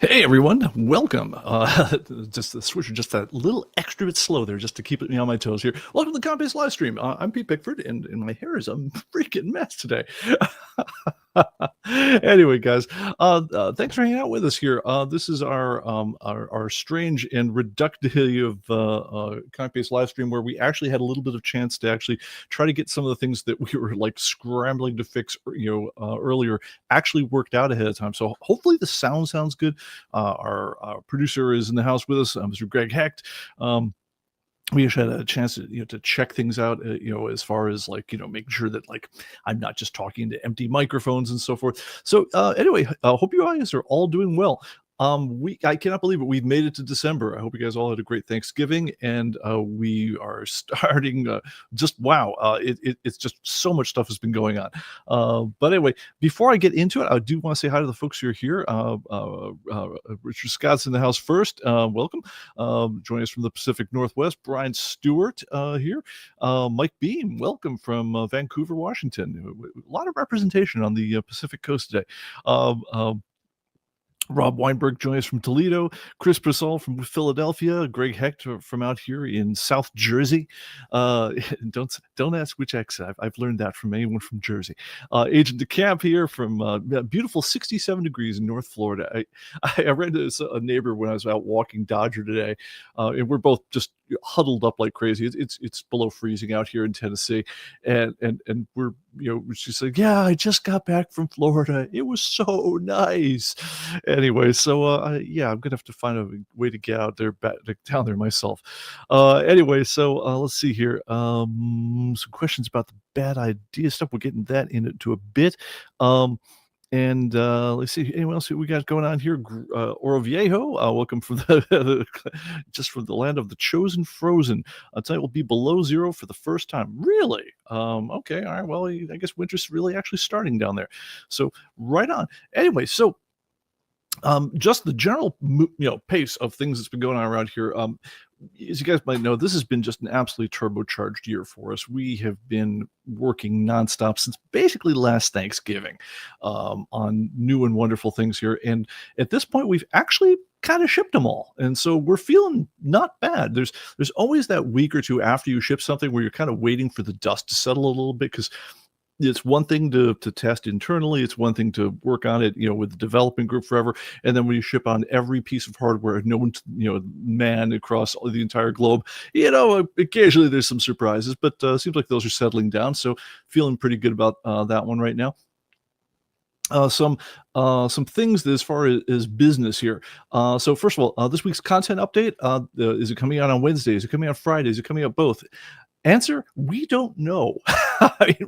Hey everyone, welcome. Just the switcher, just that little extra bit slow there, just to keep me on my toes here. Welcome to the ComicBase Livestream. I'm Pete Pickford, and my hair is a freaking mess today. Anyway, guys, thanks for hanging out with us here. This is our strange and reductive ComicBase Livestream, where we actually had a little bit of chance to actually try to get some of the things that we were like scrambling to fix, earlier, actually worked out ahead of time. So hopefully the sounds good. Our producer is in the house with us, Mr. Greg Hecht. We actually had a chance to check things out, as far as making sure that I'm not just talking to empty microphones and so forth. So anyway, hope you guys are all doing well. I cannot believe it. We've made it to December. I hope you guys all had a great Thanksgiving, and we are starting. Wow! It's just so much stuff has been going on. But anyway, before I get into it, I do want to say hi to the folks who are here. Richard Scott's in the house first. Welcome. Joining us from the Pacific Northwest, Brian Stewart here. Mike Beam, welcome from Vancouver, Washington. A lot of representation on the Pacific Coast today. Rob Weinberg joining us from Toledo, Chris Brissol from Philadelphia, Greg Hecht from out here in South Jersey. Don't ask which exit. I've learned that from anyone from Jersey. Agent DeCamp here from beautiful 67 degrees in North Florida. I ran into a neighbor when I was out walking Dodger today, and we're both just huddled up like crazy. It's below freezing out here in Tennessee, and we're she's like, yeah, I just got back from Florida. It was so nice. Anyway, so yeah, I'm gonna have to find a way to get out there, down there myself. Anyway, so let's see here. Some questions about the bad idea stuff. We're getting that into a bit. And let's see, anyone else we got going on here? Oro Viejo, welcome from just from the land of the chosen frozen. Tonight will be below zero for the first time. Really? Okay, all right. Well, I guess winter's really actually starting down there. So right on. Anyway, so just the general pace of things that's been going on around here. As you guys might know, this has been just an absolutely turbocharged year for us. We have been working nonstop since basically last Thanksgiving on new and wonderful things here. And at this point, we've actually kind of shipped them all. And so we're feeling not bad. There's always that week or two after you ship something where you're kind of waiting for the dust to settle a little bit, because it's one thing to test internally. It's one thing to work on it, with the development group forever. And then when you ship on every piece of hardware, known man across the entire globe, occasionally there's some surprises, but seems like those are settling down. So feeling pretty good about that one right now. Some things as far as business here. So first of all, this week's content update, is it coming out on Wednesday? Is it coming out Friday? Is it coming out both? Answer: we don't know. I mean,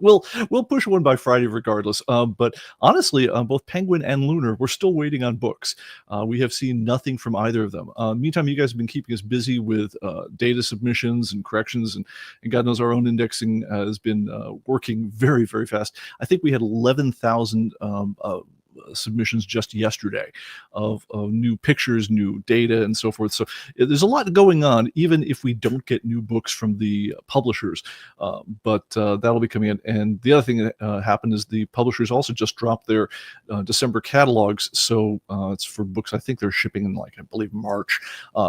we'll push one by Friday regardless. But honestly, both Penguin and Lunar, we're still waiting on books. We have seen nothing from either of them. Meantime, you guys have been keeping us busy with data submissions and corrections, and God knows our own indexing has been working very, very fast. I think we had 11,000 submissions just yesterday of new pictures, new data, and so forth. So there's a lot going on, even if we don't get new books from the publishers. But that'll be coming in. And the other thing that happened is the publishers also just dropped their December catalogs. So it's for books I think they're shipping in I believe March.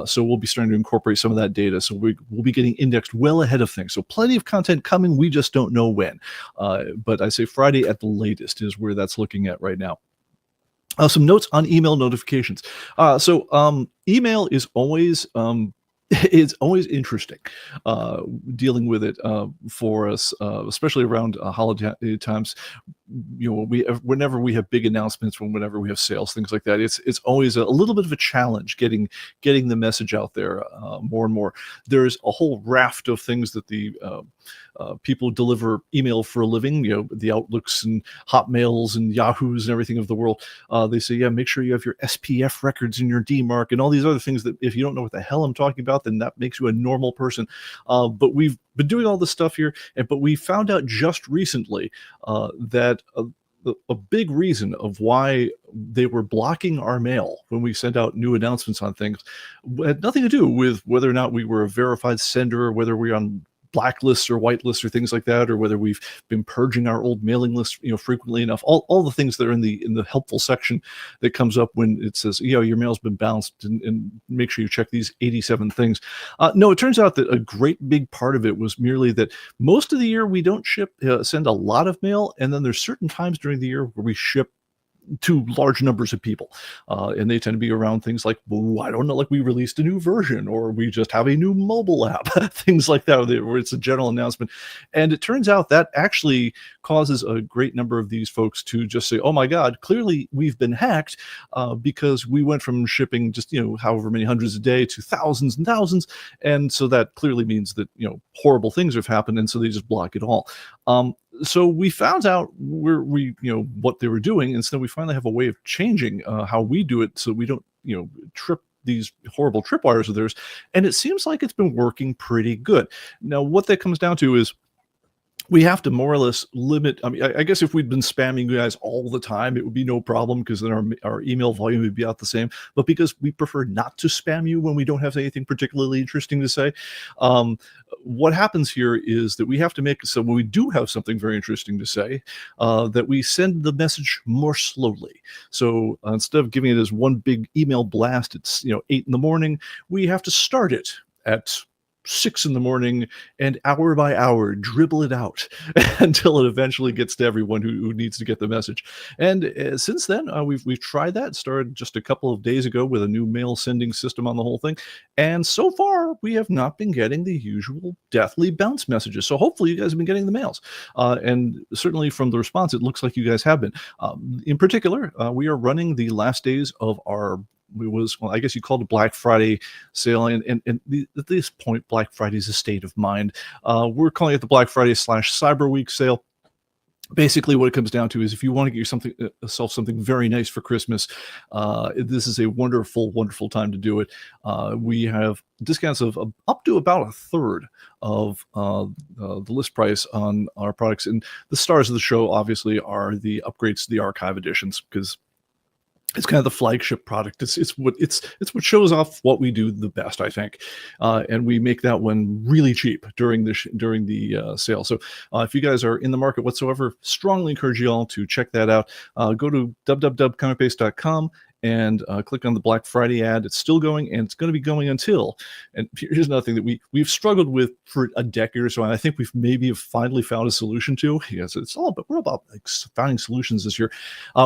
So we'll be starting to incorporate some of that data. So we'll be getting indexed well ahead of things. So plenty of content coming. We just don't know when. But I say Friday at the latest is where that's looking at right now. Some notes on email notifications. So email is always it's always interesting dealing with it for us, especially around holiday times. Whenever we have big announcements, whenever we have sales, things like that, it's always a little bit of a challenge getting the message out there more and more. There's a whole raft of things that the people who deliver email for a living, the Outlooks and Hotmails and Yahoos and everything of the world, they say, yeah, make sure you have your SPF records and your DMARC and all these other things that if you don't know what the hell I'm talking about, then that makes you a normal person. But we've been doing all this stuff here, but we found out just recently that a big reason of why they were blocking our mail when we sent out new announcements on things had nothing to do with whether or not we were a verified sender or whether we're on blacklists or whitelists or things like that, or whether we've been purging our old mailing list, frequently enough. All the things that are in the helpful section that comes up when it says, your mail's been bounced, and make sure you check these 87 things. No, it turns out that a great big part of it was merely that most of the year we don't send a lot of mail, and then there's certain times during the year where we ship to large numbers of people, and they tend to be around things like, I don't know, like we released a new version, or we just have a new mobile app, things like that, where it's a general announcement. And it turns out that actually causes a great number of these folks to just say, oh my God, clearly we've been hacked, because we went from shipping just however many hundreds a day to thousands and thousands, and so that clearly means that horrible things have happened, and so they just block it all. So we found out what they were doing, and so we finally have a way of changing how we do it, so we don't trip these horrible tripwires of theirs, and it seems like it's been working pretty good. Now, what that comes down to is we have to more or less limit. I mean, I guess if we'd been spamming you guys all the time, it would be no problem, because then our email volume would be out the same. But because we prefer not to spam you when we don't have anything particularly interesting to say, what happens here is that we have to make so when we do have something very interesting to say, that we send the message more slowly. So instead of giving it as one big email blast, it's 8 in the morning, we have to start it at 6 in the morning, and hour by hour dribble it out until it eventually gets to everyone who needs to get the message. And since then, we've tried that. Started just a couple of days ago with a new mail sending system on the whole thing, and so far we have not been getting the usual deathly bounce messages. So hopefully you guys have been getting the mails, and certainly from the response, it looks like you guys have been. In particular, we are running the last days of our I guess you called it Black Friday sale, and at this point, Black Friday is a state of mind. We're calling it the Black Friday / Cyberweek sale. Basically, what it comes down to is if you want to get yourself something very nice for Christmas, this is a wonderful, wonderful time to do it. We have discounts of up to about a third of the list price on our products, and the stars of the show obviously are the upgrades to the archive editions, because it's kind of the flagship product. It's what shows off what we do the best, I think, and we make that one really cheap during the sale. So if you guys are in the market whatsoever, strongly encourage you all to check that out. Go to www.comicbase.com and click on the Black Friday ad. It's still going, and it's going to be going until. And here's another thing that we've struggled with for a decade or so, and I think we've maybe finally found a solution to. Yes, we're about like finding solutions this year.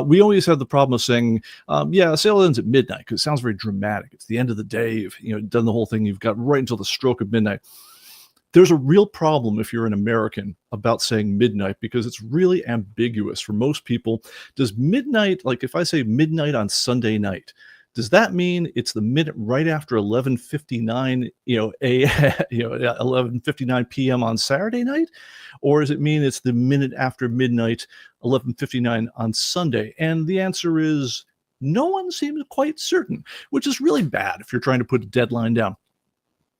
We always had the problem of saying, the sale ends at midnight, because it sounds very dramatic. It's the end of the day. You've done the whole thing. You've got right until the stroke of midnight. There's a real problem if you're an American about saying midnight, because it's really ambiguous for most people. Does midnight, like if I say midnight on Sunday night, does that mean it's the minute right after 11:59, 11:59 p.m. on Saturday night, or does it mean it's the minute after midnight, 11:59 on Sunday? And the answer is no one seems quite certain, which is really bad if you're trying to put a deadline down.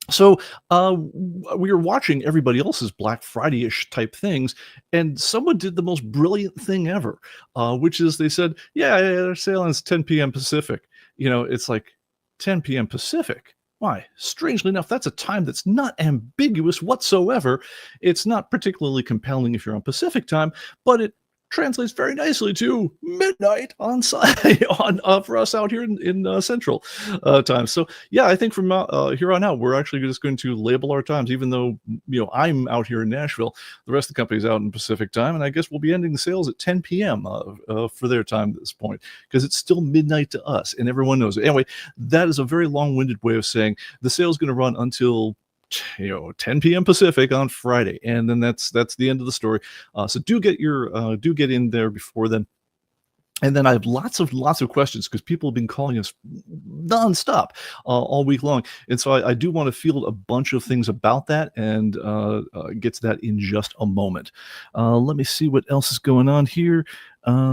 So we were watching everybody else's Black Friday-ish type things, and someone did the most brilliant thing ever, which is they said, their sale ends 10 p.m. Pacific. It's like 10 p.m. Pacific. Why? Strangely enough, that's a time that's not ambiguous whatsoever. It's not particularly compelling if you're on Pacific time, but it translates very nicely to midnight on for us out here in Central time. So I think from here on out, we're actually just going to label our times, even though I'm out here in Nashville. The rest of the company's out in Pacific time, and I guess we'll be ending the sales at 10 p.m. For their time at this point, because it's still midnight to us, and everyone knows it. Anyway, that is a very long-winded way of saying the sale is going to run until 10 p.m. Pacific on Friday, and then that's the end of the story. So do get in there before then. And then I have lots of questions, because people have been calling us nonstop all week long, and so I do want to field a bunch of things about that, and get to that in just a moment. Let me see what else is going on here.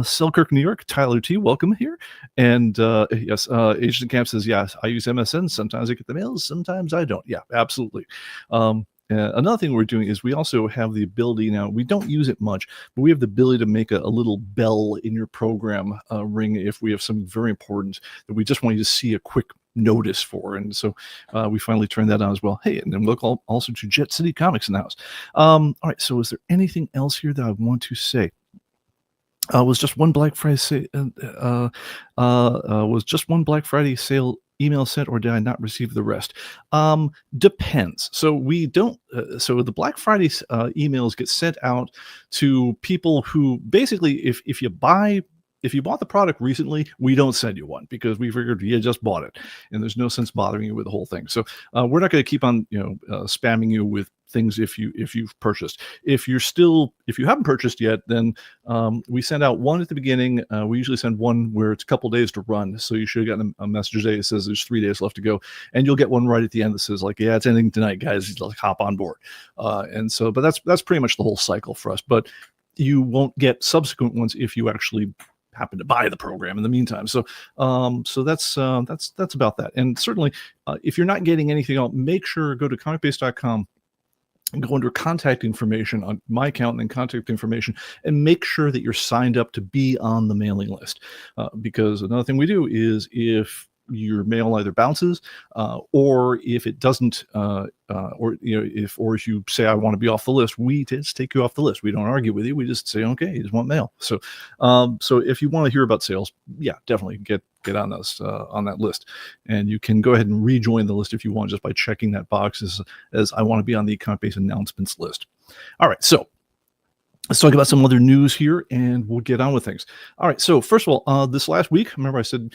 Selkirk, New York, Tyler T, welcome here. And yes, Agent Camp says, yes, I use MSN. Sometimes I get the mails, sometimes I don't. Yeah, absolutely. Another thing we're doing is we also have the ability now, we don't use it much, but we have the ability to make a little bell in your program ring if we have something very important that we just want you to see a quick notice for. And so we finally turned that on as well. Hey, and then look also to Jet City Comics in the house. All right, so is there anything else here that I want to say? Was just one Black Friday was just one Black Friday sale email sent, or did I not receive the rest? Depends. So we don't. So the Black Friday emails get sent out to people who basically, if you bought the product recently, we don't send you one because we figured you just bought it, and there's no sense bothering you with the whole thing. So we're not going to keep on spamming you with things if you've purchased. If you haven't purchased yet, then we send out one at the beginning. We usually send one where it's a couple days to run, so you should have gotten a message today that says there's 3 days left to go, and you'll get one right at the end that says like, yeah, it's ending tonight, guys, like hop on board. But that's pretty much the whole cycle for us. But you won't get subsequent ones if you actually happen to buy the program in the meantime. So that's about that. And certainly if you're not getting anything else, make sure go to comicbase.com and go under contact information on my account and then contact information, and make sure that you're signed up to be on the mailing list. Because another thing we do is if your mail either bounces or if it doesn't, or if you say I want to be off the list, we just take you off the list. We don't argue with you. We just say, okay, you just want mail. So if you want to hear about sales, yeah, definitely get on those on that list, and you can go ahead and rejoin the list if you want just by checking that box as I want to be on the ComicBase announcements list. All right, so let's talk about some other news here, and we'll get on with things. All right, so first of all, this last week, remember I said,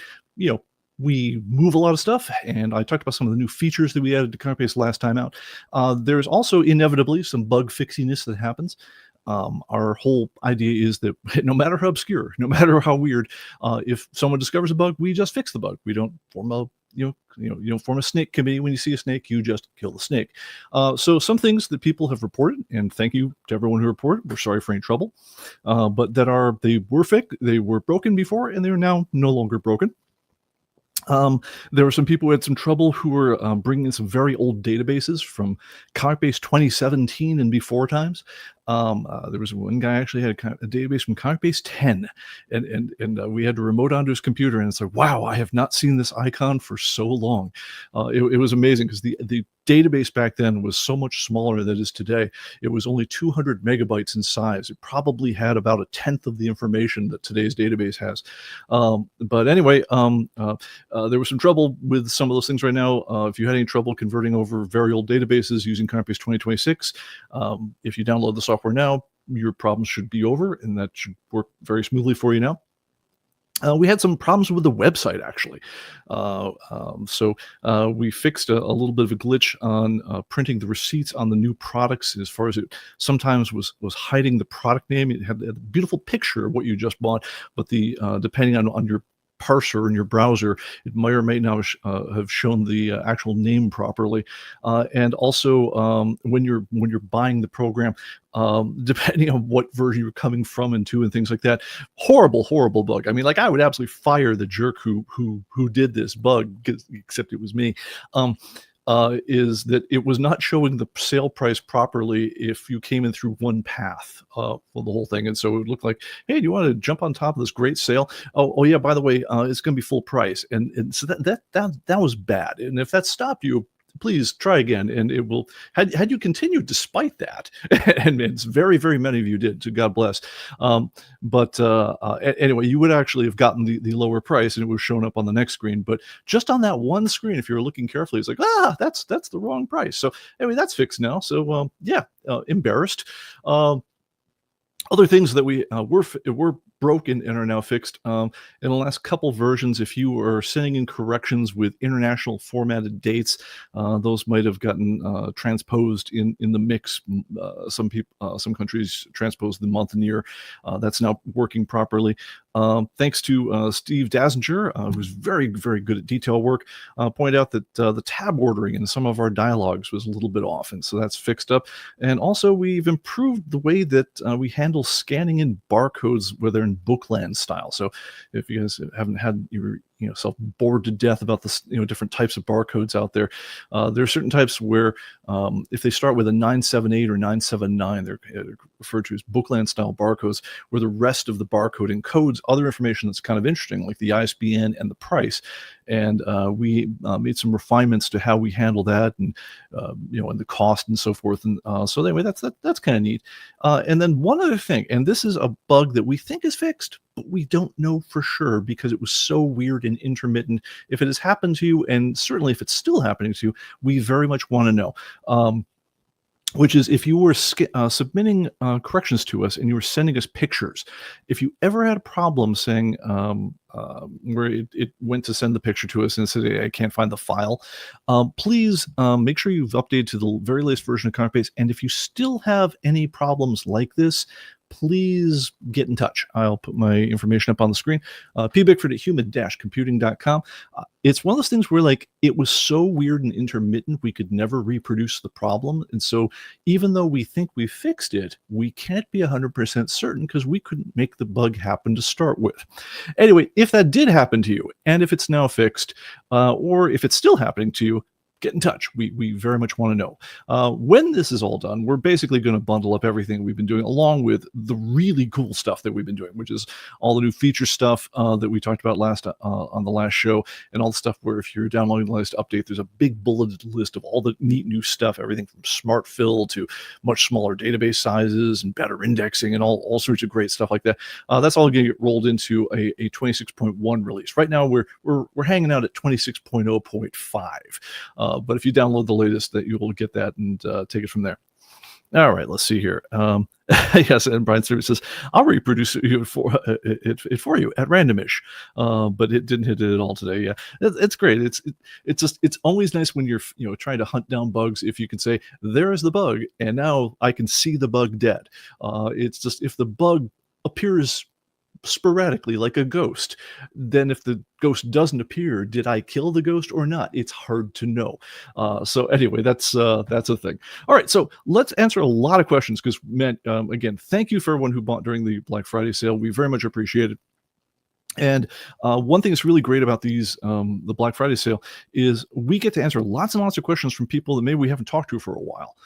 we move a lot of stuff, and I talked about some of the new features that we added to ComicBase last time out. There's also inevitably some bug fixiness that happens. Our whole idea is that no matter how obscure, no matter how weird, if someone discovers a bug, we just fix the bug. We don't form a you don't form a snake committee. When you see a snake, you just kill the snake. So some things that people have reported, and thank you to everyone who reported. We're sorry for any trouble, but they were broken before, and they are now no longer broken. There were some people who had some trouble who were bringing in some very old databases from ComicBase 2017 and before times. There was one guy actually had a database from ComicBase 10, and we had to remote onto his computer, and it's like, wow, I have not seen this icon for so long. It was amazing because the database back then was so much smaller than it is today. It was only 200 megabytes in size. It probably had about a tenth of the information that today's database has. But anyway, there was some trouble with some of those things right now. If you had any trouble converting over very old databases using ComicBase 2026, if you download the software now, your problems should be over, and that should work very smoothly for you now. We had some problems with the website, actually. So we fixed a little bit of a glitch on printing the receipts on the new products, as far as it sometimes was hiding the product name. It had a beautiful picture of what you just bought, but depending on your parser in your browser, it may or may not have shown the actual name properly. And also when you're buying the program, depending on what version you're coming from and to and things like that, horrible bug. I mean, like, I would absolutely fire the jerk who did this bug, except it was me. Is that it was not showing the sale price properly if you came in through one path for the whole thing. And so it looked like, hey, do you want to jump on top of this great sale? Oh yeah, by the way, it's going to be full price. And so that was bad. And if that stopped you, please try again, and it will. Had you continued despite that, and it's very, very many of you did, so God bless. But anyway, you would actually have gotten the lower price, and it was shown up on the next screen. But just on that one screen, if you were looking carefully, it's like, that's the wrong price. So anyway, that's fixed now. So yeah, embarrassed. Other things that were broken and are now fixed. In the last couple versions, if you are sending in corrections with international formatted dates, those might have gotten transposed in the mix. Some countries transpose the month and year. That's now working properly. Thanks to Steve Dazinger, who's very, very good at detail work, pointed out that the tab ordering in some of our dialogues was a little bit off, and so that's fixed up. And also, we've improved the way that we handle scanning in barcodes where they're in Bookland style. So if you guys haven't had your yourself bored to death about the different types of barcodes out there. There are certain types where if they start with a 978 or 979, they're referred to as bookland style barcodes, where the rest of the barcode encodes other information that's kind of interesting, like the ISBN and the price. And we made some refinements to how we handle that, and and the cost and so forth. And so anyway, that's kind of neat. And then one other thing, and this is a bug that we think is fixed, but we don't know for sure because it was so weird and intermittent. If it has happened to you, and certainly if it's still happening to you, we very much want to know. Which is, if you were submitting corrections to us and you were sending us pictures, if you ever had a problem saying where it went to send the picture to us and said, "Hey, I can't find the file," please make sure you've updated to the very latest version of ComicBase. And if you still have any problems like this, please get in touch. I'll put my information up on the screen. pbickford at human-computing.com. It's one of those things where, like, it was so weird and intermittent, we could never reproduce the problem. And so even though we think we fixed it, we can't be 100% certain because we couldn't make the bug happen to start with. Anyway, if that did happen to you, and if it's now fixed, or if it's still happening to you, get in touch. We very much want to know. When this is all done, we're basically going to bundle up everything we've been doing along with the really cool stuff that we've been doing, which is all the new feature stuff that we talked about on the last show, and all the stuff where if you're downloading the latest update, there's a big bulleted list of all the neat new stuff, everything from smart fill to much smaller database sizes and better indexing and all sorts of great stuff like that. That's all going to get rolled into a 26.1 release. Right now, we're hanging out at 26.0.5. But if you download the latest, that you will get that and take it from there. All right, let's see here. Yes, and Brian Stewart says, "I'll reproduce it for you at randomish," but it didn't hit it at all today. Yeah, it's great. It's always nice when you're trying to hunt down bugs. If you can say, "There is the bug," and now I can see the bug dead. It's just, if the bug appears sporadically like a ghost, then if the ghost doesn't appear, did I kill the ghost or not? It's hard to know. So anyway, that's a thing. All right, so let's answer a lot of questions because, again, thank you for everyone who bought during the Black Friday sale. We very much appreciate it. And one thing that's really great about the Black Friday sale is we get to answer lots and lots of questions from people that maybe we haven't talked to for a while.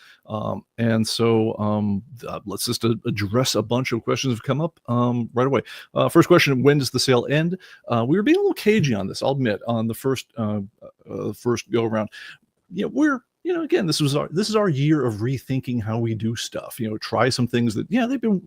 And so let's just address a bunch of questions that have come up right away. First question: when does the sale end? We were being a little cagey on this, I'll admit, on the first go around. Again, this is our year of rethinking how we do stuff. Try some things that,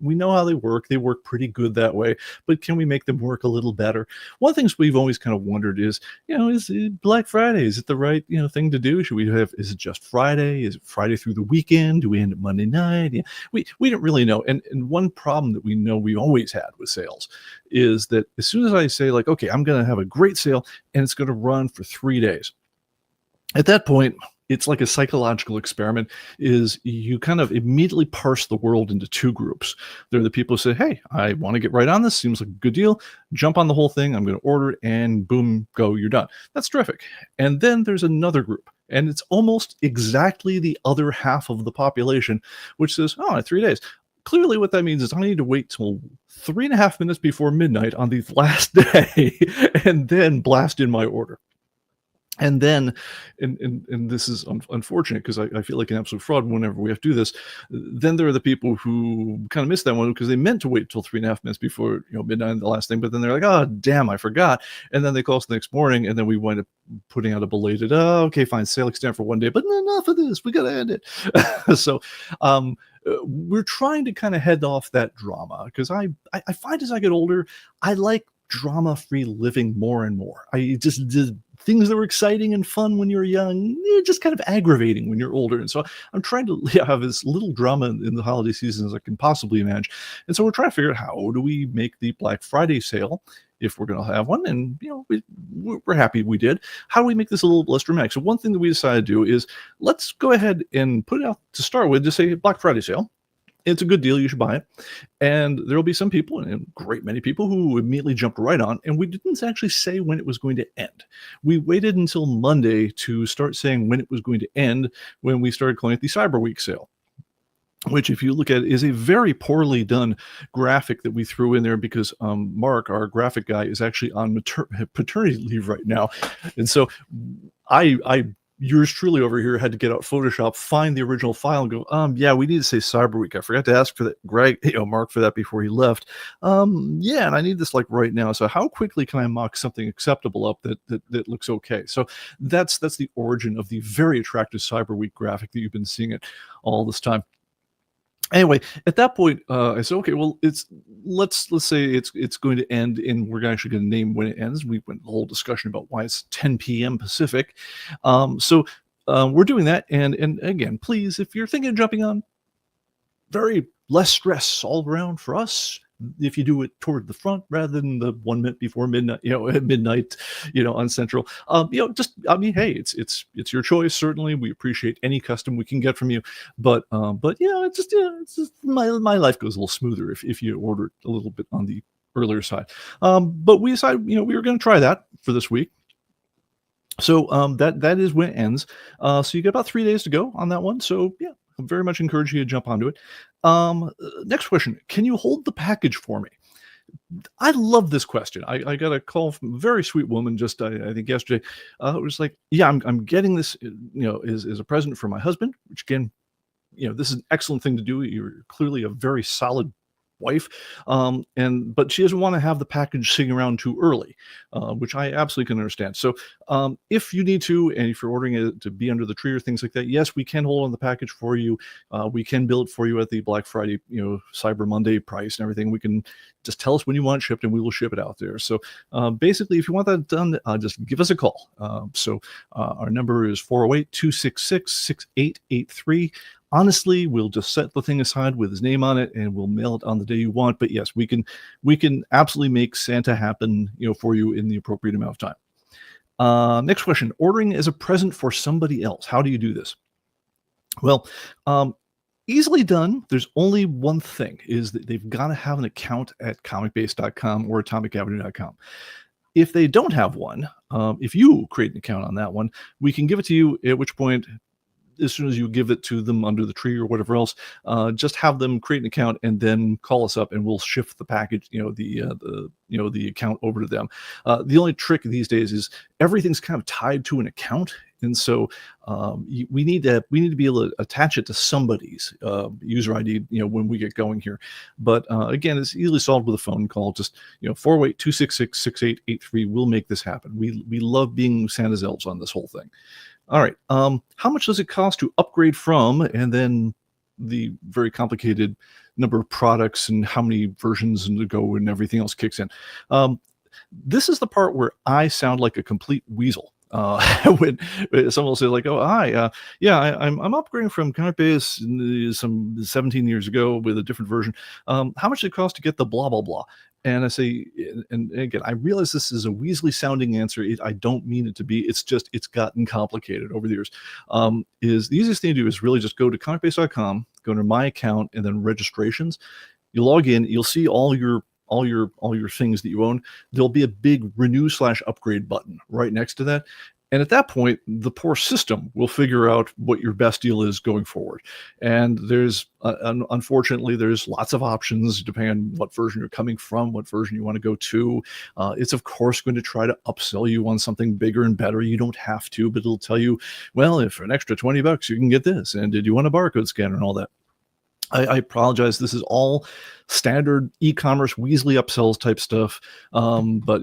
we know how they work. They work pretty good that way, but can we make them work a little better? One of the things we've always kind of wondered is, is Black Friday, is it the right, thing to do? Is it just Friday? Is it Friday through the weekend? Do we end at Monday night? Yeah, we don't really know. And one problem that we know we always had with sales is that as soon as I say, like, okay, I'm going to have a great sale and it's going to run for 3 days, at that point, it's like a psychological experiment. Is you kind of immediately parse the world into two groups. There are the people who say, "Hey, I want to get right on this. Seems like a good deal. Jump on the whole thing. I'm going to order it," and boom, go, you're done. That's terrific. And then there's another group, and it's almost exactly the other half of the population, which says, "Oh, 3 days." Clearly what that means is I need to wait till 3.5 minutes before midnight on the last day and then blast in my order. And then, and this is unfortunate because I feel like an absolute fraud whenever we have to do this. Then there are the people who kind of missed that one because they meant to wait till 3.5 minutes before midnight, the last thing. But then they're like, "Oh, damn, I forgot." And then they call us the next morning, and then we wind up putting out a belated, "Oh, okay, fine, sale extend for 1 day, but enough of this. We got to end it." So we're trying to kind of head off that drama because I find as I get older, I like drama-free living more and more. I just did things that were exciting and fun when you were young, just kind of aggravating when you're older. And so I'm trying to have as little drama in the holiday season as I can possibly imagine. And so we're trying to figure out, how do we make the Black Friday sale, if we're going to have one, and we're happy we did. How do we make this a little less dramatic? So one thing that we decided to do is, let's go ahead and put it out to start with, just say Black Friday sale. It's a good deal. You should buy it. And there will be some people, and a great many people, who immediately jumped right on. And we didn't actually say when it was going to end. We waited until Monday to start saying when it was going to end, when we started calling it the Cyberweek sale. which if you look at is a very poorly done graphic that we threw in there because Mark, our graphic guy, is actually on paternity leave right now. And so I yours truly over here had to get out Photoshop, find the original file, and go, yeah, we need to say Cyberweek. I forgot to ask for that, Greg, Mark, for that before he left. Yeah, and I need this like right now. So how quickly can I mock something acceptable up that looks okay? So that's the origin of the very attractive Cyberweek graphic that you've been seeing it all this time. Anyway, at that point, I said, okay, well, let's say it's going to end, and we're actually going to name when it ends. We went the whole discussion about why it's 10 p.m. Pacific. We're doing that, and again, please, if you're thinking of jumping on, very less stress all around for us if you do it toward the front rather than the 1 minute before midnight, at midnight, on Central. Just, I mean, hey, it's your choice. Certainly, we appreciate any custom we can get from you, but it's just my life goes a little smoother if you order it a little bit on the earlier side. But we decided, we were going to try that for this week. So that is when it ends. So you got about 3 days to go on that one. So yeah, I very much encourage you to jump onto it. Next question: can you hold the package for me? I love this question. I got a call from a very sweet woman just I think yesterday. It was like, yeah, I'm getting this, as a present for my husband. Which again, this is an excellent thing to do. You're clearly a very solid wife, but she doesn't want to have the package sitting around too early, which I absolutely can understand. So if you need to, and if you're ordering it to be under the tree or things like that, yes, we can hold on the package for you. We can build it for you at the Black Friday, Cyber Monday price and everything. We can just tell us when you want it shipped, and we will ship it out there. So basically, if you want that done, just give us a call. Our number is 408-266-6883. Honestly, we'll just set the thing aside with his name on it, and we'll mail it on the day you want. But yes, we can absolutely make Santa happen, for you in the appropriate amount of time. Next question: ordering as a present for somebody else. How do you do this? Well, easily done. There's only one thing: is that they've got to have an account at ComicBase.com or AtomicAvenue.com. If they don't have one, if you create an account on that one, we can give it to you. At which point, as soon as you give it to them under the tree or whatever else, just have them create an account and then call us up, and we'll shift the package, the account over to them. The only trick these days is everything's kind of tied to an account, and so we need to be able to attach it to somebody's user ID, when we get going here. But again, it's easily solved with a phone call. Just 408-266-6883. We'll make this happen. We love being Santa's elves on this whole thing. All right. How much does it cost to upgrade from, and then the very complicated number of products and how many versions to go and everything else kicks in? This is the part where I sound like a complete weasel. When someone will say like, "Oh, hi, yeah, I'm upgrading from ComicBase some 17 years ago with a different version. How much does it cost to get the blah blah blah?" And I say, and again, I realize this is a Weasley sounding answer. I don't mean it to be. It's just it's gotten complicated over the years. Is the easiest thing to do is really just go to comicbase.com, go to my account, and then registrations. You log in, you'll see all your things that you own. There'll be a big renew/upgrade button right next to that. And at that point, the poor system will figure out what your best deal is going forward. And there's, unfortunately, there's lots of options depending on what version you're coming from, what version you want to go to. It's, of course, going to try to upsell you on something bigger and better. You don't have to, but it'll tell you, well, if for an extra $20, you can get this. And did you want a barcode scanner and all that? I apologize. This is all standard e-commerce Weasley upsells type stuff, but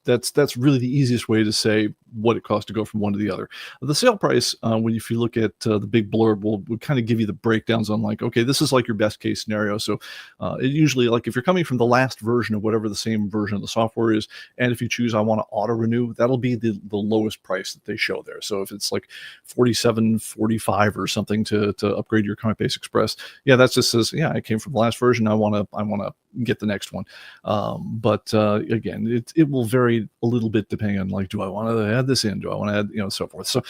that's really the easiest way to say what it costs to go from one to the other. The sale price, if you look at the big blurb, will kind of give you the breakdowns on like, okay, this is like your best case scenario. So it usually, like if you're coming from the last version of whatever the same version of the software is, and if you choose I want to auto renew, that'll be the lowest price that they show there. So if it's like $47.45 or something to upgrade your ComicBase Express, yeah, that just says, yeah, I came from the last version. I want to get the next one. But again, it will vary a little bit depending on like, do I want to add this in? Do I want to add, so forth. So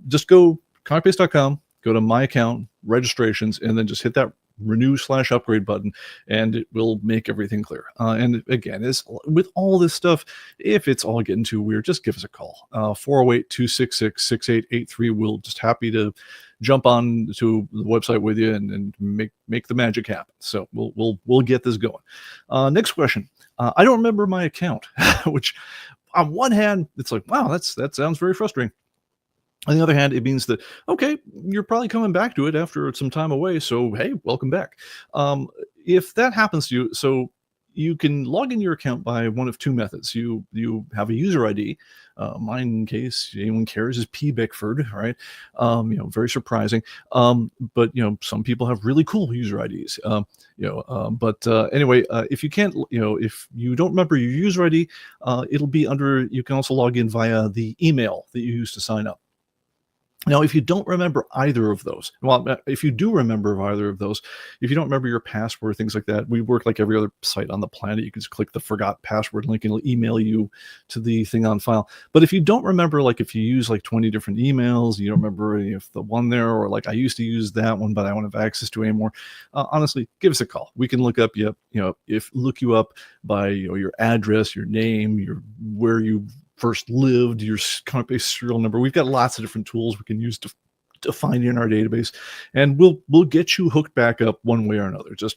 just go comicbase.com, go to my account, registrations, and then just hit that renew/upgrade button, and it will make everything clear. And again, is with all this stuff, if it's all getting too weird, just give us a call. 408-266-6883. We'll just happy to jump on to the website with you and make the magic happen. So we'll get this going. Next question. I don't remember my account, which on one hand, it's like, wow, that sounds very frustrating. On the other hand, it means that, okay, you're probably coming back to it after some time away. So, hey, welcome back. If that happens to you, so you can log in your account by one of two methods. You have a user ID. Mine, in case anyone cares, is P. Bickford, right? Very surprising. But some people have really cool user IDs. Anyway, if you can't, if you don't remember your user ID, it'll be under. You can also log in via the email that you use to sign up. Now, if you don't remember either of those, well, if you do remember either of those, if you don't remember your password, things like that, we work like every other site on the planet. You can just click the forgot password link and it'll email you to the thing on file. But if you don't remember, like if you use like 20 different emails, you don't remember if the one there, or like I used to use that one, but I don't have access to it anymore, honestly, give us a call. We can look up look you up by your address, your name, where you first lived, your ComicBase serial number. We've got lots of different tools we can use to find you in our database, and we'll get you hooked back up one way or another. Just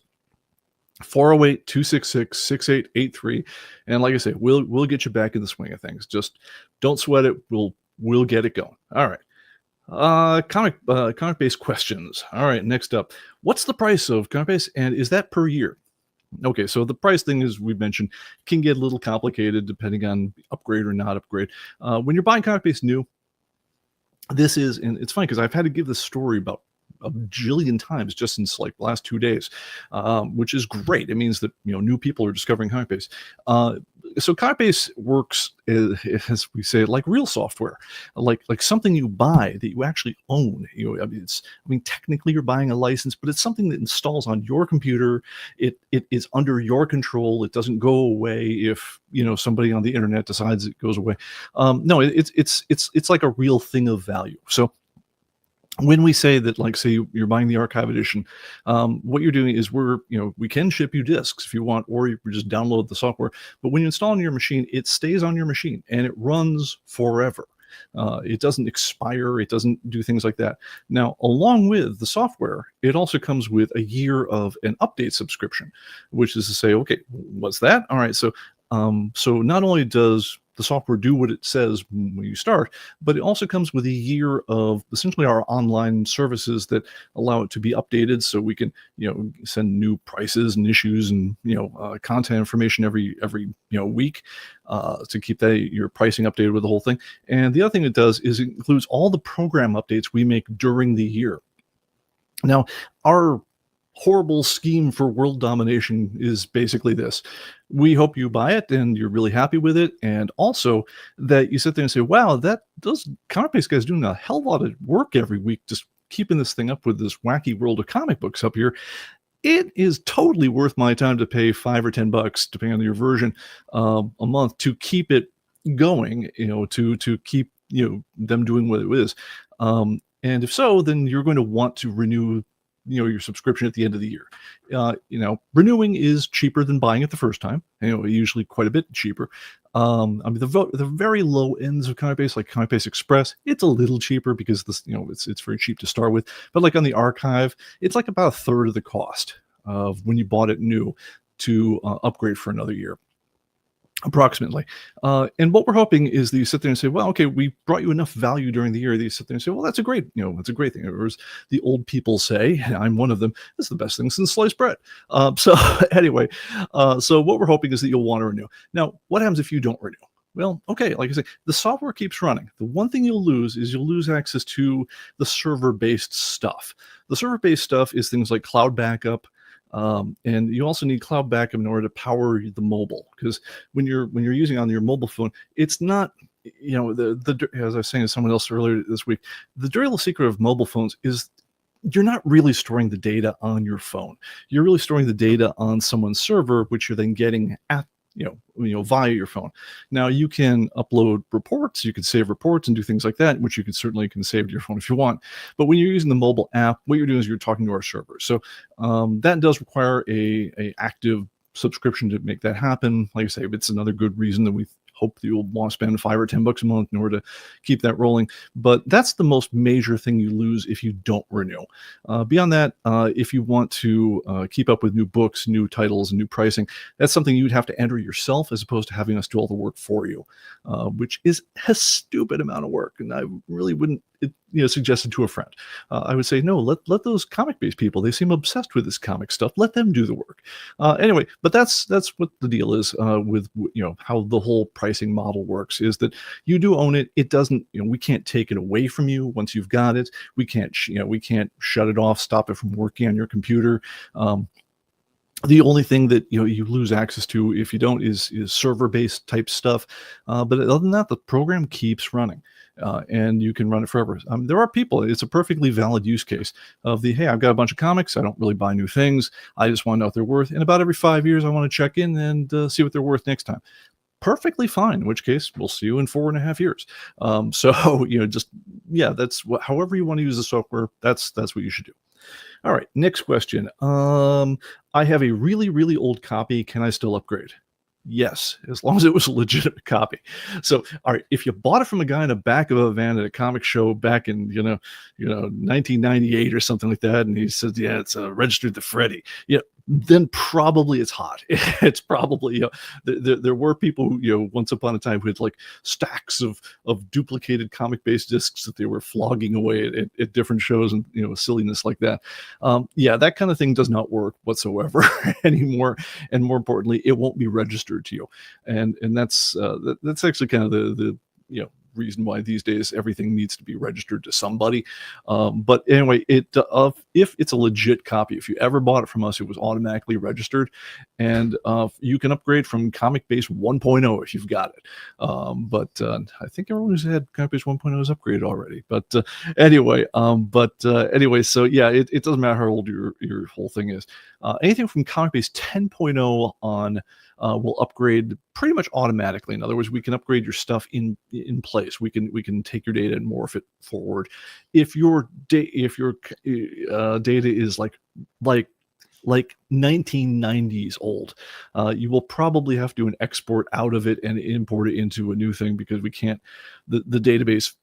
408-266-6883, and like I say, we'll get you back in the swing of things. Just don't sweat it. We'll get it going. All right. ComicBase questions. All right, next up, what's the price of ComicBase, and is that per year? Okay, so the price thing, as we mentioned, can get a little complicated depending on upgrade or not upgrade. When you're buying ComicBase new, and it's funny because I've had to give this story about a jillion times just since like the last 2 days, which is great. It means that new people are discovering ComicBase. So ComicBase works, as we say, like real software, like something you buy that you actually own. Technically you're buying a license, but it's something that installs on your computer. It is under your control. It doesn't go away if somebody on the internet decides it goes away. No, it's like a real thing of value. So when we say that, like, say you're buying the archive edition, what you're doing is we can ship you discs if you want, or you can just download the software. But when you install on your machine, it stays on your machine and it runs forever. It doesn't expire. It doesn't do things like that. Now, along with the software, it also comes with a year of an update subscription, which is to say, okay, what's that? All right, so not only does the software do what it says when you start, but it also comes with a year of essentially our online services that allow it to be updated, so we can send new prices and issues and content information every week to keep your pricing updated with the whole thing. And the other thing it does is it includes all the program updates we make during the year. Now, our horrible scheme for world domination is basically this. We hope you buy it and you're really happy with it, and also that you sit there and say, wow, those ComicBase guys doing a hell of a lot of work every week just keeping this thing up with this wacky world of comic books up here. It is totally worth my time to pay $5 or $10, depending on your version, a month to keep it going, to keep them doing what it is. And if so, then you're going to want to renew your subscription at the end of the year. Renewing is cheaper than buying it the first time, usually quite a bit cheaper. The very low ends of ComicBase, like ComicBase Express, it's a little cheaper because this, it's very cheap to start with. But like on the archive, it's like about a third of the cost of when you bought it new to upgrade for another year, approximately. And what we're hoping is that you sit there and say, well, okay, we brought you enough value during the year that you sit there and say, well, that's a great thing. Or as the old people say, I'm one of them, this is the best thing since sliced bread. So anyway, so what we're hoping is that you'll want to renew. Now, what happens if you don't renew? Well, okay, like I say, the software keeps running. The one thing you'll lose access to the server-based stuff. The server-based stuff is things like cloud backup, and you also need cloud backup in order to power the mobile, because when you're using it on your mobile phone, it's not, as I was saying to someone else earlier this week, the dirty little secret of mobile phones is you're not really storing the data on your phone. You're really storing the data on someone's server, which you're then getting at via your phone. Now you can upload reports, you can save reports and do things like that, which you can certainly save to your phone if you want. But when you're using the mobile app, what you're doing is you're talking to our server. So that does require a active subscription to make that happen. Like I say, it's another good reason that we hope that you'll want to spend $5 or $10 a month in order to keep that rolling. But that's the most major thing you lose if you don't renew. Beyond that, if you want to keep up with new books, new titles, and new pricing, that's something you'd have to enter yourself as opposed to having us do all the work for you, which is a stupid amount of work. And I really wouldn't suggest it to a friend. I would say, no, let those comic-based people, they seem obsessed with this comic stuff. Let them do the work. Anyway, but that's what the deal is with how the whole pricing model works, is that you do own it. It doesn't, we can't take it away from you once you've got it. We can't shut it off, stop it from working on your computer. The only thing that you lose access to if you don't is server-based type stuff. But other than that, the program keeps running. And you can run it forever. There are people, it's a perfectly valid use case of hey, I've got a bunch of comics. I don't really buy new things. I just want to know what they're worth. And about every 5 years, I want to check in and see what they're worth next time. Perfectly fine, in which case we'll see you in 4.5 years. That's however you want to use the software, that's what you should do. All right, next question. I have a really, really old copy. Can I still upgrade? Yes, as long as it was a legitimate copy. So, all right, if you bought it from a guy in the back of a van at a comic show back in 1998 or something like that, and he says, yeah, it's registered to Freddie, then probably it's hot. It's probably there were people who once upon a time who had like stacks of duplicated comic-based discs that they were flogging away at different shows and silliness like that. That kind of thing does not work whatsoever anymore, and more importantly, it won't be registered to you, and that's actually kind of the reason why these days everything needs to be registered to somebody. But anyway, if it's a legit copy, if you ever bought it from us, it was automatically registered, and you can upgrade from ComicBase 1.0 if you've got it. But I think everyone who's had ComicBase 1.0 is upgraded already. But anyway, so yeah, it doesn't matter how old your whole thing is. Anything from ComicBase 10.0 on will upgrade pretty much automatically. In other words, we can upgrade your stuff in place. We can take your data and morph it forward. If your data is like 1990s old, you will probably have to do an export out of it and import it into a new thing, because we can't. The database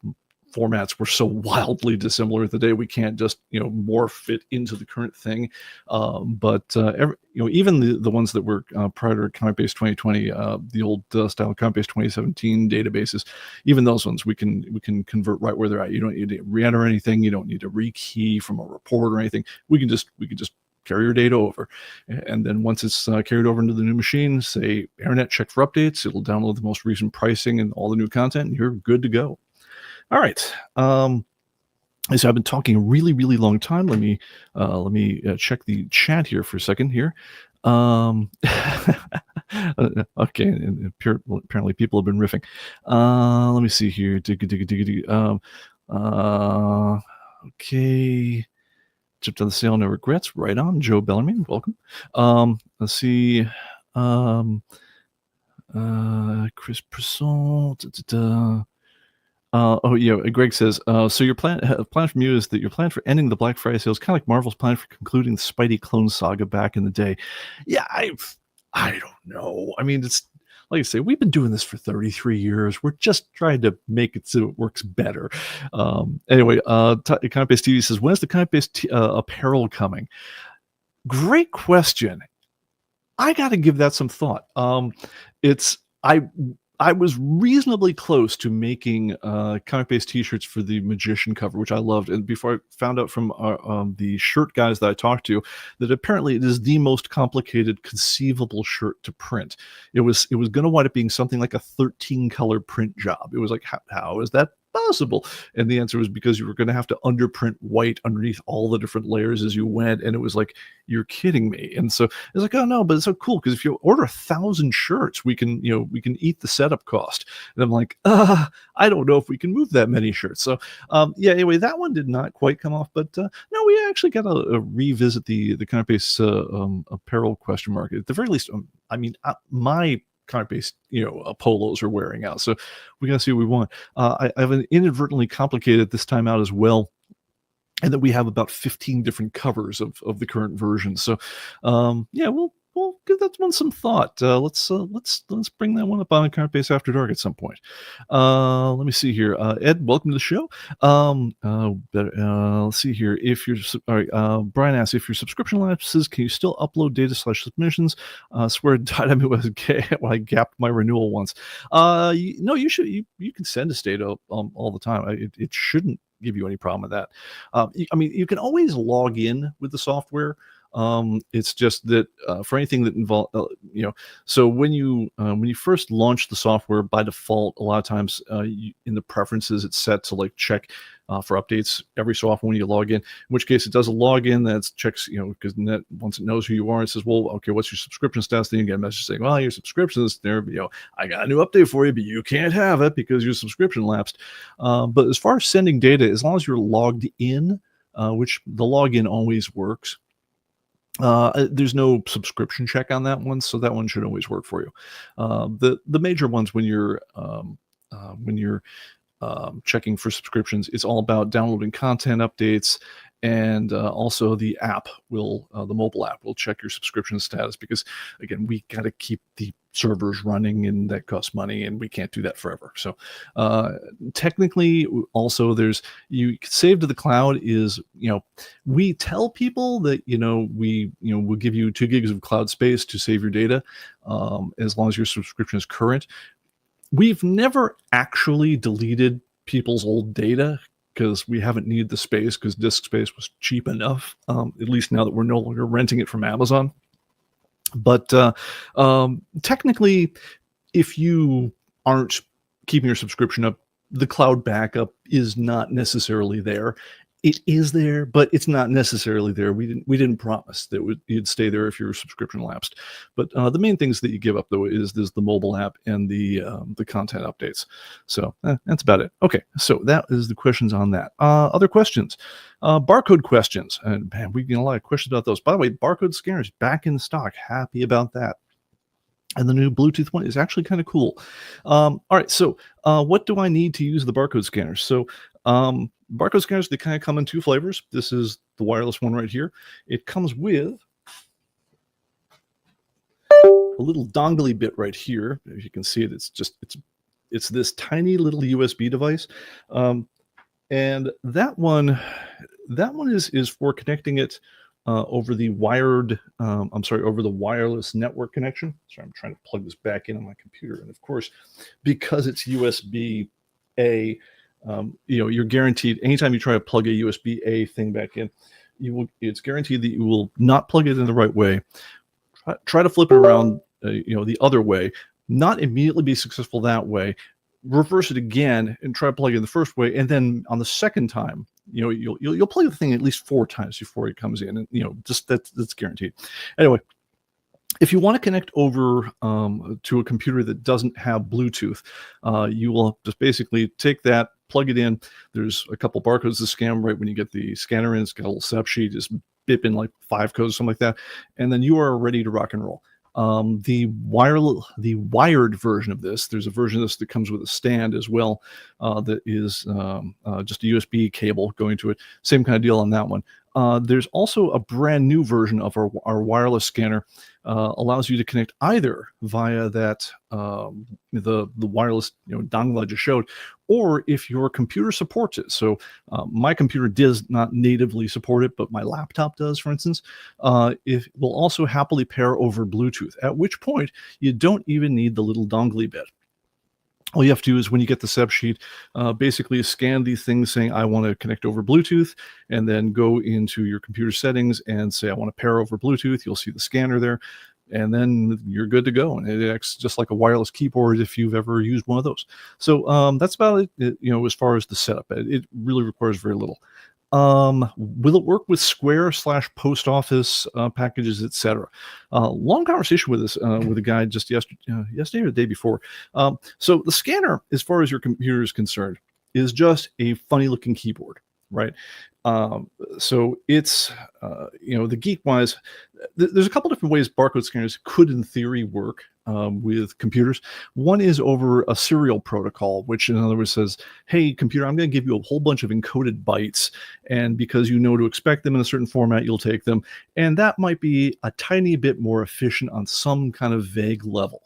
formats were so wildly dissimilar today, we can't just morph it into the current thing. Even the ones that were prior to ComicBase 2020, the old style ComicBase 2017 databases, even those ones we can convert right where they're at. You don't need to re-enter anything. You don't need to rekey from a report or anything. We can just carry your data over, and then once it's carried over into the new machine, say internet check for updates, it'll download the most recent pricing and all the new content, and you're good to go. All right. So I've been talking a really, really long time. Let me check the chat here for a second here. Okay, and apparently people have been riffing. Let me see here. Okay. Chipped on the sale, no regrets. Right on. Joe Bellarmine, welcome. Let's see. Chris Persson. Greg says, so your plan from you is that your plan for ending the Black Friday sales, kind of like Marvel's plan for concluding the Spidey clone saga back in the day. Yeah, I don't know. I mean, it's like I say, we've been doing this for 33 years. We're just trying to make it so it works better. Anyway, ComicBase TV says, when's the ComicBase apparel coming? Great question. I got to give that some thought. I was reasonably close to making ComicBase t-shirts for the Magician cover, which I loved. And before I found out from the shirt guys that I talked to, that apparently it is the most complicated conceivable shirt to print. It was going to wind up being something like a 13-color print job. It was like, how is that possible? And the answer was because you were going to have to underprint white underneath all the different layers as you went, and it was like, you're kidding me. And so it's like, oh no, but it's so cool, because if you order 1,000 shirts, we can eat the setup cost. And I'm like, I don't know if we can move that many shirts. So anyway, that one did not quite come off, but no, we actually got to revisit the ComicBase apparel question mark. At the very least, my ComicBase polos are wearing out, so we gotta see what we want. I have an inadvertently complicated this time out as well, and that we have about 15 different covers of the current version. So we'll Well, give that one some thought. Let's bring that one up on ComicBase After Dark at some point. Let me see here. Ed, welcome to the show. Let's see here. If you're all right, Brian asks if your subscription lapses, can you still upload data/submissions? Swear to God, I mean, when I gapped my renewal once. No, you should. You can send us data all the time. It shouldn't give you any problem with that. I mean, you can always log in with the software. It's just that for anything that involves, so when you first launch the software, by default, a lot of times in the preferences, it's set to like check for updates every so often when you log in. In which case, it does a login that checks, because once it knows who you are, it says, well, okay, what's your subscription status? Then you get a message saying, well, your subscription is there. I got a new update for you, but you can't have it because your subscription lapsed. But as far as sending data, as long as you're logged in, which the login always works. There's no subscription check on that one, so that one should always work for you. The major ones when you're checking for subscriptions, it's all about downloading content updates, and also the app will, the mobile app will check your subscription status, because again, we got to keep the servers running, and that costs money, and we can't do that forever. So technically, also you save to the cloud is, we tell people that we'll give you 2 gigs of cloud space to save your data, as long as your subscription is current. We've never actually deleted people's old data, because we haven't needed the space, because disk space was cheap enough, at least now that we're no longer renting it from Amazon. But technically, if you aren't keeping your subscription up, the cloud backup is not necessarily there. It is there, but it's not necessarily there. We didn't promise that you'd stay there if your subscription lapsed. But the main things that you give up, though, is the mobile app and the content updates. So that's about it. Okay, so that is the questions on that. Other questions, barcode questions, and man, we get a lot of questions about those. By the way, barcode scanners back in stock. Happy about that. And the new Bluetooth one is actually kind of cool. All right, so what do I need to use the barcode scanners? So barcode scanners, they kind of come in 2 flavors. This is the wireless one right here. It comes with a little dongly bit right here. If you can see it, it's this tiny little USB device. And that one is for connecting it over the over the wireless network connection. Sorry, I'm trying to plug this back in on my computer. And of course, because it's USB-A, you're guaranteed anytime you try to plug a USB-A thing back in, it's guaranteed that you will not plug it in the right way. Try to flip it around, the other way, not immediately be successful that way. Reverse it again and try to plug it in the first way, and then on the second time, you'll plug the thing at least 4 times before it comes in, and just that's guaranteed. Anyway, if you want to connect over to a computer that doesn't have Bluetooth, you will just basically take that, plug it in. There's a couple barcodes to scan right when you get the scanner in. It's got a little setup sheet, just bip in like 5 codes, something like that, and then you are ready to rock and roll. The wired version of this, there's a version of this that comes with a stand as well, that is just a USB cable going to it. Same kind of deal on that one. There's also a brand new version of our wireless scanner, allows you to connect either via that the wireless dongle I just showed, or if your computer supports it. So my computer does not natively support it, but my laptop does, for instance. It will also happily pair over Bluetooth, at which point you don't even need the little dongly bit. All you have to do is, when you get the setup sheet, basically scan these things saying, I want to connect over Bluetooth, and then go into your computer settings and say, I want to pair over Bluetooth. You'll see the scanner there, and then you're good to go. And it acts just like a wireless keyboard if you've ever used one of those. So that's about it, as far as the setup. It really requires very little. Will it work with Square/post office packages, etc.? Long conversation with this with a guy just yesterday or the day before. So the scanner, as far as your computer is concerned, is just a funny looking keyboard. right? Um, so it's the geek wise, there's a couple different ways barcode scanners could, in theory, work with computers. One is over a serial protocol, which in other words says, "Hey, computer, I'm going to give you a whole bunch of encoded bytes, and because you know to expect them in a certain format, you'll take them." And that might be a tiny bit more efficient on some kind of vague level.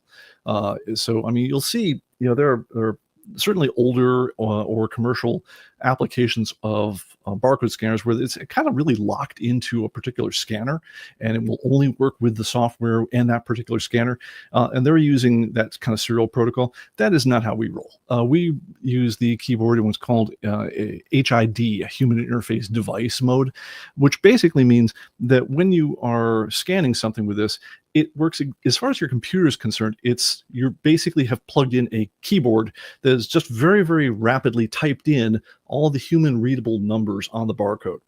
So, I mean, you'll see, there are certainly older or commercial applications of barcode scanners where it's kind of really locked into a particular scanner, and it will only work with the software and that particular scanner. And they're using that kind of serial protocol. That is not how we roll. We use the keyboard in what's called HID, a human interface device mode, which basically means that when you are scanning something with this, it works as far as your computer is concerned. It's you basically have plugged in a keyboard that is just very, very rapidly typed in all the human readable numbers on the barcode.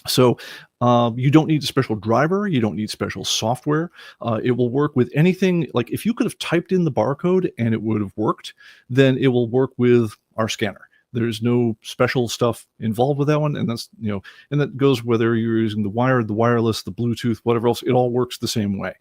So you don't need a special driver. You don't need special software. It will work with anything. Like if you could have typed in the barcode and it would have worked, then it will work with our scanner. There's no special stuff involved with that one, and and that goes whether you're using the wired, the wireless, the Bluetooth, whatever else. It all works the same way.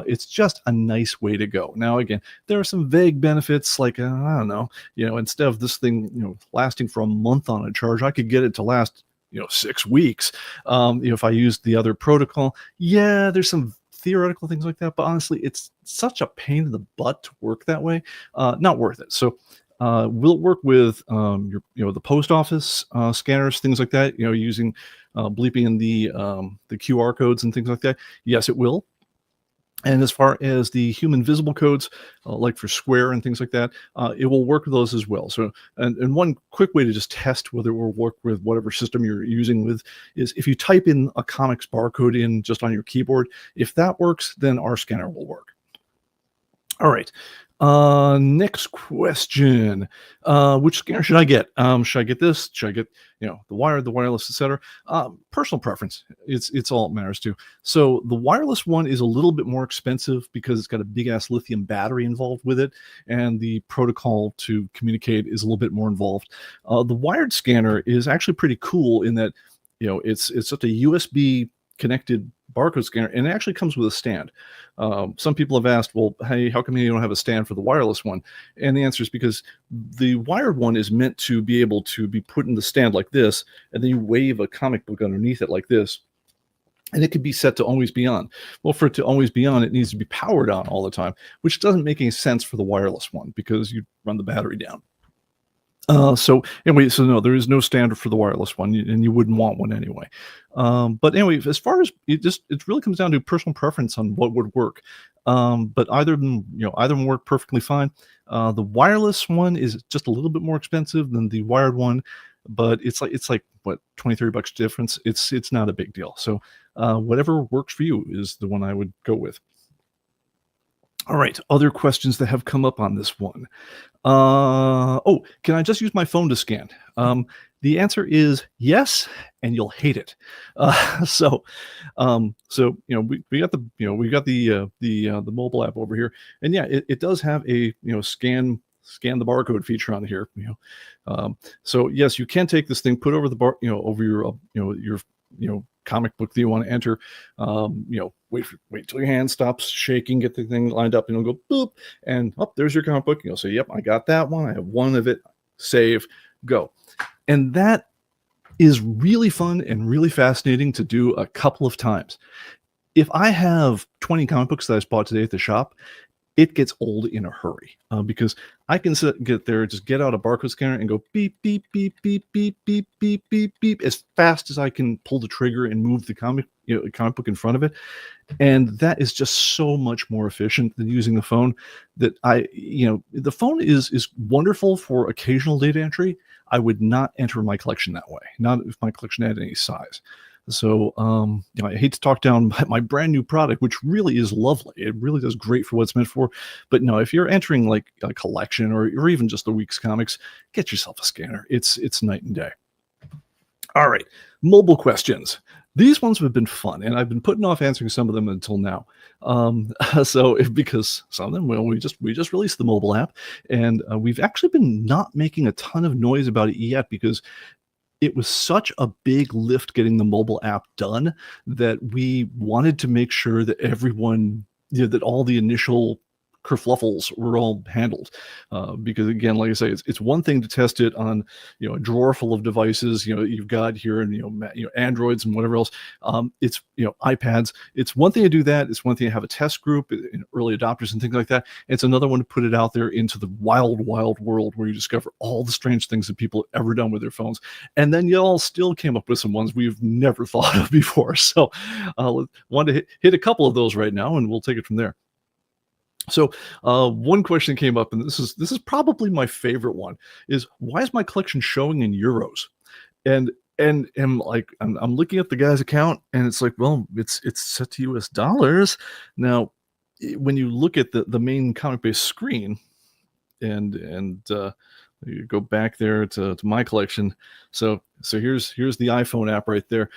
It's just a nice way to go. Now, again, there are some vague benefits, like I don't know, instead of this thing, lasting for a month on a charge, I could get it to last 6 weeks. If I used the other protocol, yeah, there's some theoretical things like that, but honestly, it's such a pain in the butt to work that way. Not worth it. So will it work with the post office scanners, things like that? Using bleeping in the QR codes and things like that. Yes, it will. And as far as the human visible codes, like for Square and things like that, it will work with those as well. So, and one quick way to just test whether it will work with whatever system you're using with is if you type in a comics barcode in just on your keyboard. If that works, then our scanner will work. All right. Next question. Which scanner should I get? Should I get this? Should I get, the wired, the wireless, etc.? Personal preference. It's all it matters to. So the wireless one is a little bit more expensive because it's got a big ass lithium battery involved with it, and the protocol to communicate is a little bit more involved. The wired scanner is actually pretty cool in that, it's just a USB connected barcode scanner, and it actually comes with a stand. Some people have asked, well, hey, how come you don't have a stand for the wireless one? And the answer is because the wired one is meant to be able to be put in the stand like this, and then you wave a comic book underneath it like this, and it could be set to always be on. Well, for it to always be on, it needs to be powered on all the time, which doesn't make any sense for the wireless one because you run the battery down. So anyway, so no, there is no standard for the wireless one, and you wouldn't want one anyway. But anyway, as far as it really comes down to personal preference on what would work. But either of them, either one work perfectly fine. The wireless one is just a little bit more expensive than the wired one, but it's like what, $20-30 difference. It's not a big deal. So whatever works for you is the one I would go with. All right, other questions that have come up on this one. Can I just use my phone to scan? The answer is yes, and you'll hate it. So we got the mobile app over here, and yeah, it does have a scan the barcode feature on here. So yes, you can take this thing, put over the bar, over your your comic book that you want to enter. Wait till your hand stops shaking, get the thing lined up, and it'll go boop, and there's your comic book. And you'll say, "Yep, I got that one. I have one of it. Save, go." And that is really fun and really fascinating to do a couple of times. If I have 20 comic books that I bought today at the shop, it gets old in a hurry because I can get there, just get out a barcode scanner and go beep, beep, beep, beep, beep, beep, beep, beep, beep, as fast as I can pull the trigger and move the comic book in front of it. And that is just so much more efficient than using the phone. That the phone is wonderful for occasional data entry. I would not enter my collection that way, not if my collection had any size. So I hate to talk down my brand new product, which really is lovely. It really does great for what it's meant for. But no, if you're entering like a collection or even just the week's comics, get yourself a scanner. It's night and day. All right, mobile questions. These ones have been fun, and I've been putting off answering some of them until now. Because some of them, we just released the mobile app, and we've actually been not making a ton of noise about it yet because it was such a big lift getting the mobile app done that we wanted to make sure that everyone, that all the initial kerfluffles were all handled. Because again, like I say, it's one thing to test it on, a drawer full of devices, you've got here, and Androids and whatever else. It's iPads. It's one thing to do that. It's one thing to have a test group, early adopters and things like that. It's another one to put it out there into the wild, wild world where you discover all the strange things that people have ever done with their phones. And then y'all still came up with some ones we've never thought of before. So, want to hit a couple of those right now, and we'll take it from there. So, one question came up, and this is probably my favorite one: is why is my collection showing in euros? And like I'm looking at the guy's account, and it's like, well, it's set to US dollars. Now, when you look at the main ComicBase screen, and you go back there to my collection. So here's the iPhone app right there.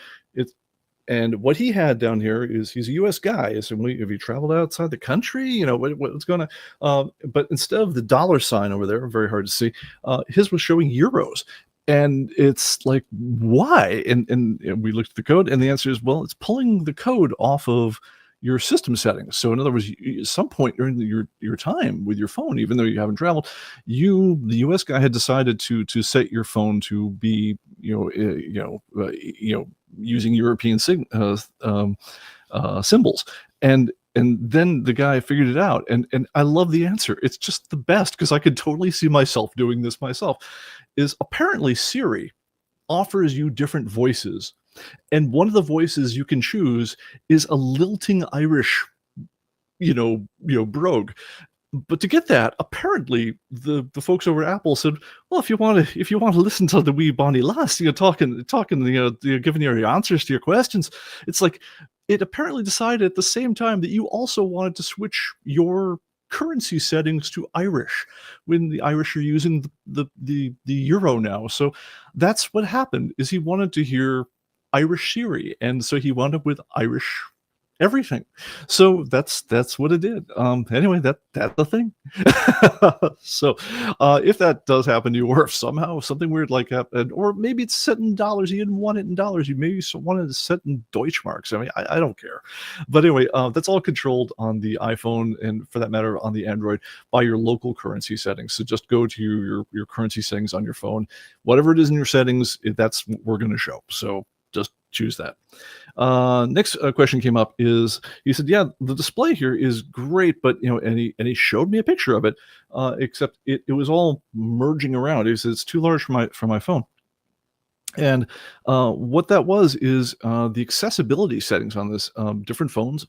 And what he had down here is he's a U.S. guy. So have you traveled outside the country? What's going on? But instead of the dollar sign over there, very hard to see, his was showing euros. And it's like, why? And we looked at the code, and the answer is, well, it's pulling the code off of your system settings. So in other words, at some point during your time with your phone, even though you haven't traveled, the U.S. guy had decided to set your phone to be using European symbols, and then the guy figured it out, and I love the answer. It's just the best, because I could totally see myself doing this myself. Is apparently Siri offers you different voices, and one of the voices you can choose is a lilting Irish, brogue. But to get that, apparently the folks over at Apple said, well, if you want to listen to the wee bonny lass, talking, giving your answers to your questions, it's like it apparently decided at the same time that you also wanted to switch your currency settings to Irish when the Irish are using the euro now. So that's what happened. Is he wanted to hear Irish Siri, and so he wound up with Irish everything. So that's what it did. Anyway, that's the thing. So if that does happen to you, or if somehow something weird like happened, or maybe it's set in dollars, you didn't want it in dollars, you maybe wanted to set in Deutschmarks. I mean, I don't care. But anyway, that's all controlled on the iPhone, and for that matter on the Android, by your local currency settings. So just go to your currency settings on your phone, whatever it is in your settings, that's what we're going to show. So just choose that. Next question came up is, he said, yeah, the display here is great, but and he showed me a picture of it, except it was all merging around. He said it's too large for my phone. And what that was is the accessibility settings on this. Different phones,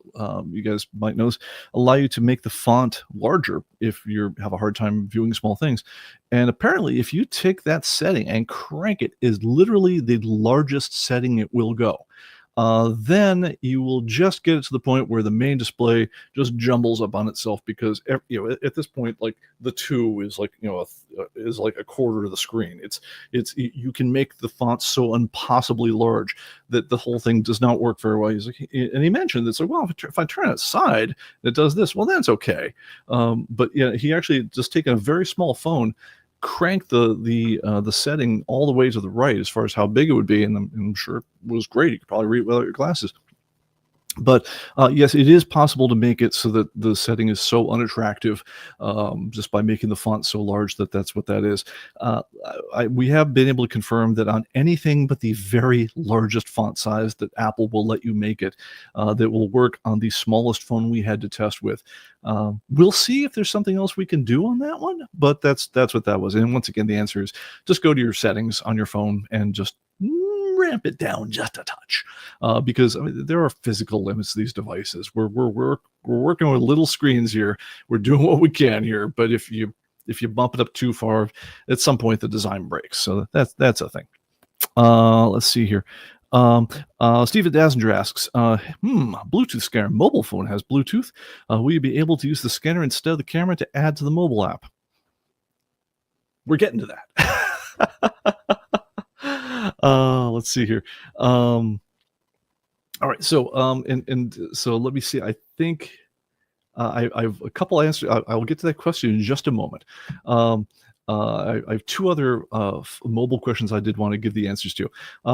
you guys might know, allow you to make the font larger if you have a hard time viewing small things. And apparently, if you take that setting and crank it, is literally the largest setting it will go. Then you will just get it to the point where the main display just jumbles up on itself, because at this point, like the 2 is like is like a quarter of the screen. It's you can make the font so impossibly large that the whole thing does not work very well. He's like, and he mentioned it's like, well, if I turn it aside, it does this. Well, that's okay. But yeah, he actually just taken a very small phone, crank the setting all the way to the right as far as how big it would be, and I'm sure it was great. You could probably read it without your glasses. But yes, it is possible to make it so that the setting is so unattractive, just by making the font so large that's what that is. We have been able to confirm that on anything but the very largest font size that Apple will let you make it, that will work on the smallest phone we had to test with. We'll see if there's something else we can do on that one, but that's what that was. And once again, the answer is just go to your settings on your phone and just ramp it down just a touch, because I mean, there are physical limits to these devices. We're working with little screens here. We're doing what we can here, but if you bump it up too far, at some point the design breaks. So that's a thing. Let's see here. Steven Dassinger asks, Bluetooth scanner. Mobile phone has Bluetooth. Will you be able to use the scanner instead of the camera to add to the mobile app? We're getting to that. Let's see here. All right. So, so let me see. I think I've a couple answers. I will get to that question in just a moment. I have two other mobile questions I did want to give the answers to.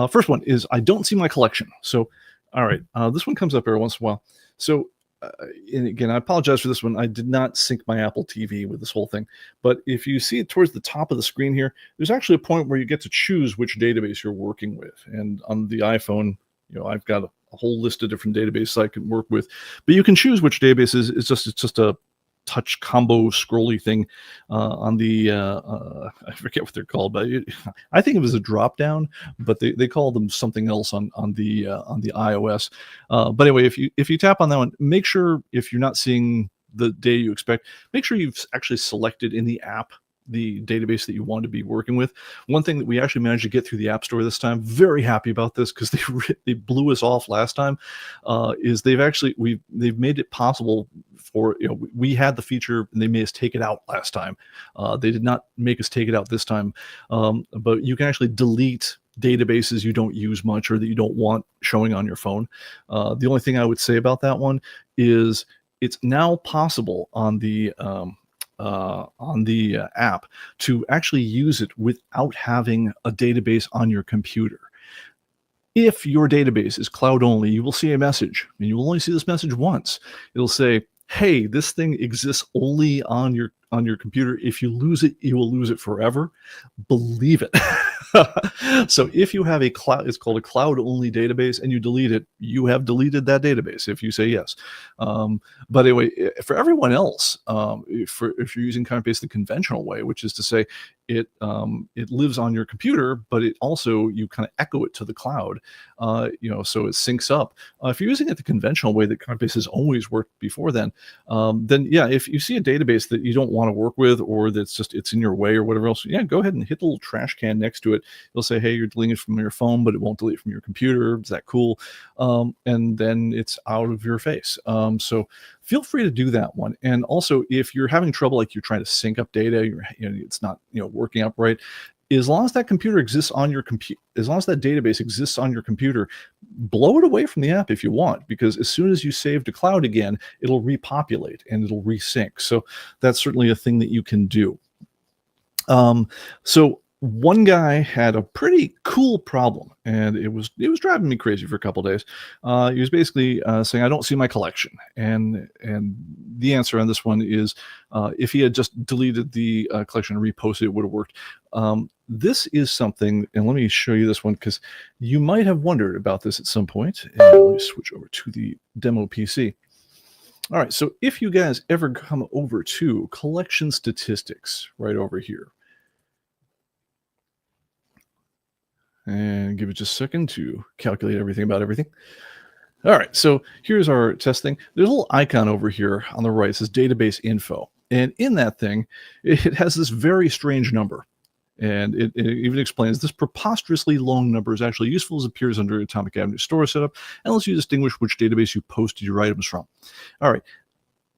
First one is I don't see my collection. So, all right, this one comes up every once in a while. So, uh, and again, I apologize for this one. I did not sync my Apple TV with this whole thing. But if you see it towards the top of the screen here, there's actually a point where you get to choose which database you're working with. And on the iPhone, I've got a whole list of different databases I can work with. But you can choose which database is. It's just a touch combo scrolly thing on the I forget what they're called, but I think it was a drop down, but they call them something else on the iOS. But anyway, if you tap on that one, make sure if you're not seeing the data you expect, make sure you've actually selected in the app the database that you want to be working with. One thing that we actually managed to get through the App Store this time, very happy about this because they blew us off last time, is they've made it possible for, we had the feature and they made us take it out last time. They did not make us take it out this time, but you can actually delete databases you don't use much or that you don't want showing on your phone. The only thing I would say about that one is it's now possible on the app to actually use it without having a database on your computer. If your database is cloud only, you will see a message, and you will only see this message once. It'll say, hey, this thing exists only on your computer. If you lose it, you will lose it forever. Believe it. So if you have it's called a cloud only database, and you delete it, you have deleted that database if you say yes. But anyway, for everyone else, if you're using ComicBase the conventional way, which is to say it lives on your computer, but it also, you kind of echo it to the cloud, so it syncs up. If you're using it the conventional way that ComicBase has always worked before then yeah, if you see a database that you don't want to work with, or that's it's in your way or whatever else, yeah, go ahead and hit the little trash can next to it. It'll say, hey, you're deleting it from your phone, but it won't delete it from your computer. Is that cool? And then it's out of your face. So feel free to do that one. And also, if you're having trouble, like you're trying to sync up data, it's not working up right, as long as that computer exists on your computer, as long as that database exists on your computer, blow it away from the app if you want, because as soon as you save to cloud again, it'll repopulate and it'll resync. So that's certainly a thing that you can do. So one guy had a pretty cool problem, and it was driving me crazy for a couple days. He was basically saying, I don't see my collection. And the answer on this one is, if he had just deleted the collection and reposted, it would have worked. This is something, and let me show you this one, because you might have wondered about this at some point. And let me switch over to the demo PC. All right, so if you guys ever come over to collection statistics right over here, and give it just a second to calculate everything about everything. All right, so here's our test thing. There's a little icon over here on the right. It says database info. And in that thing, it has this very strange number. And it even explains this preposterously long number is actually useful as it appears under Atomic Avenue Store setup and lets you distinguish which database you posted your items from. All right.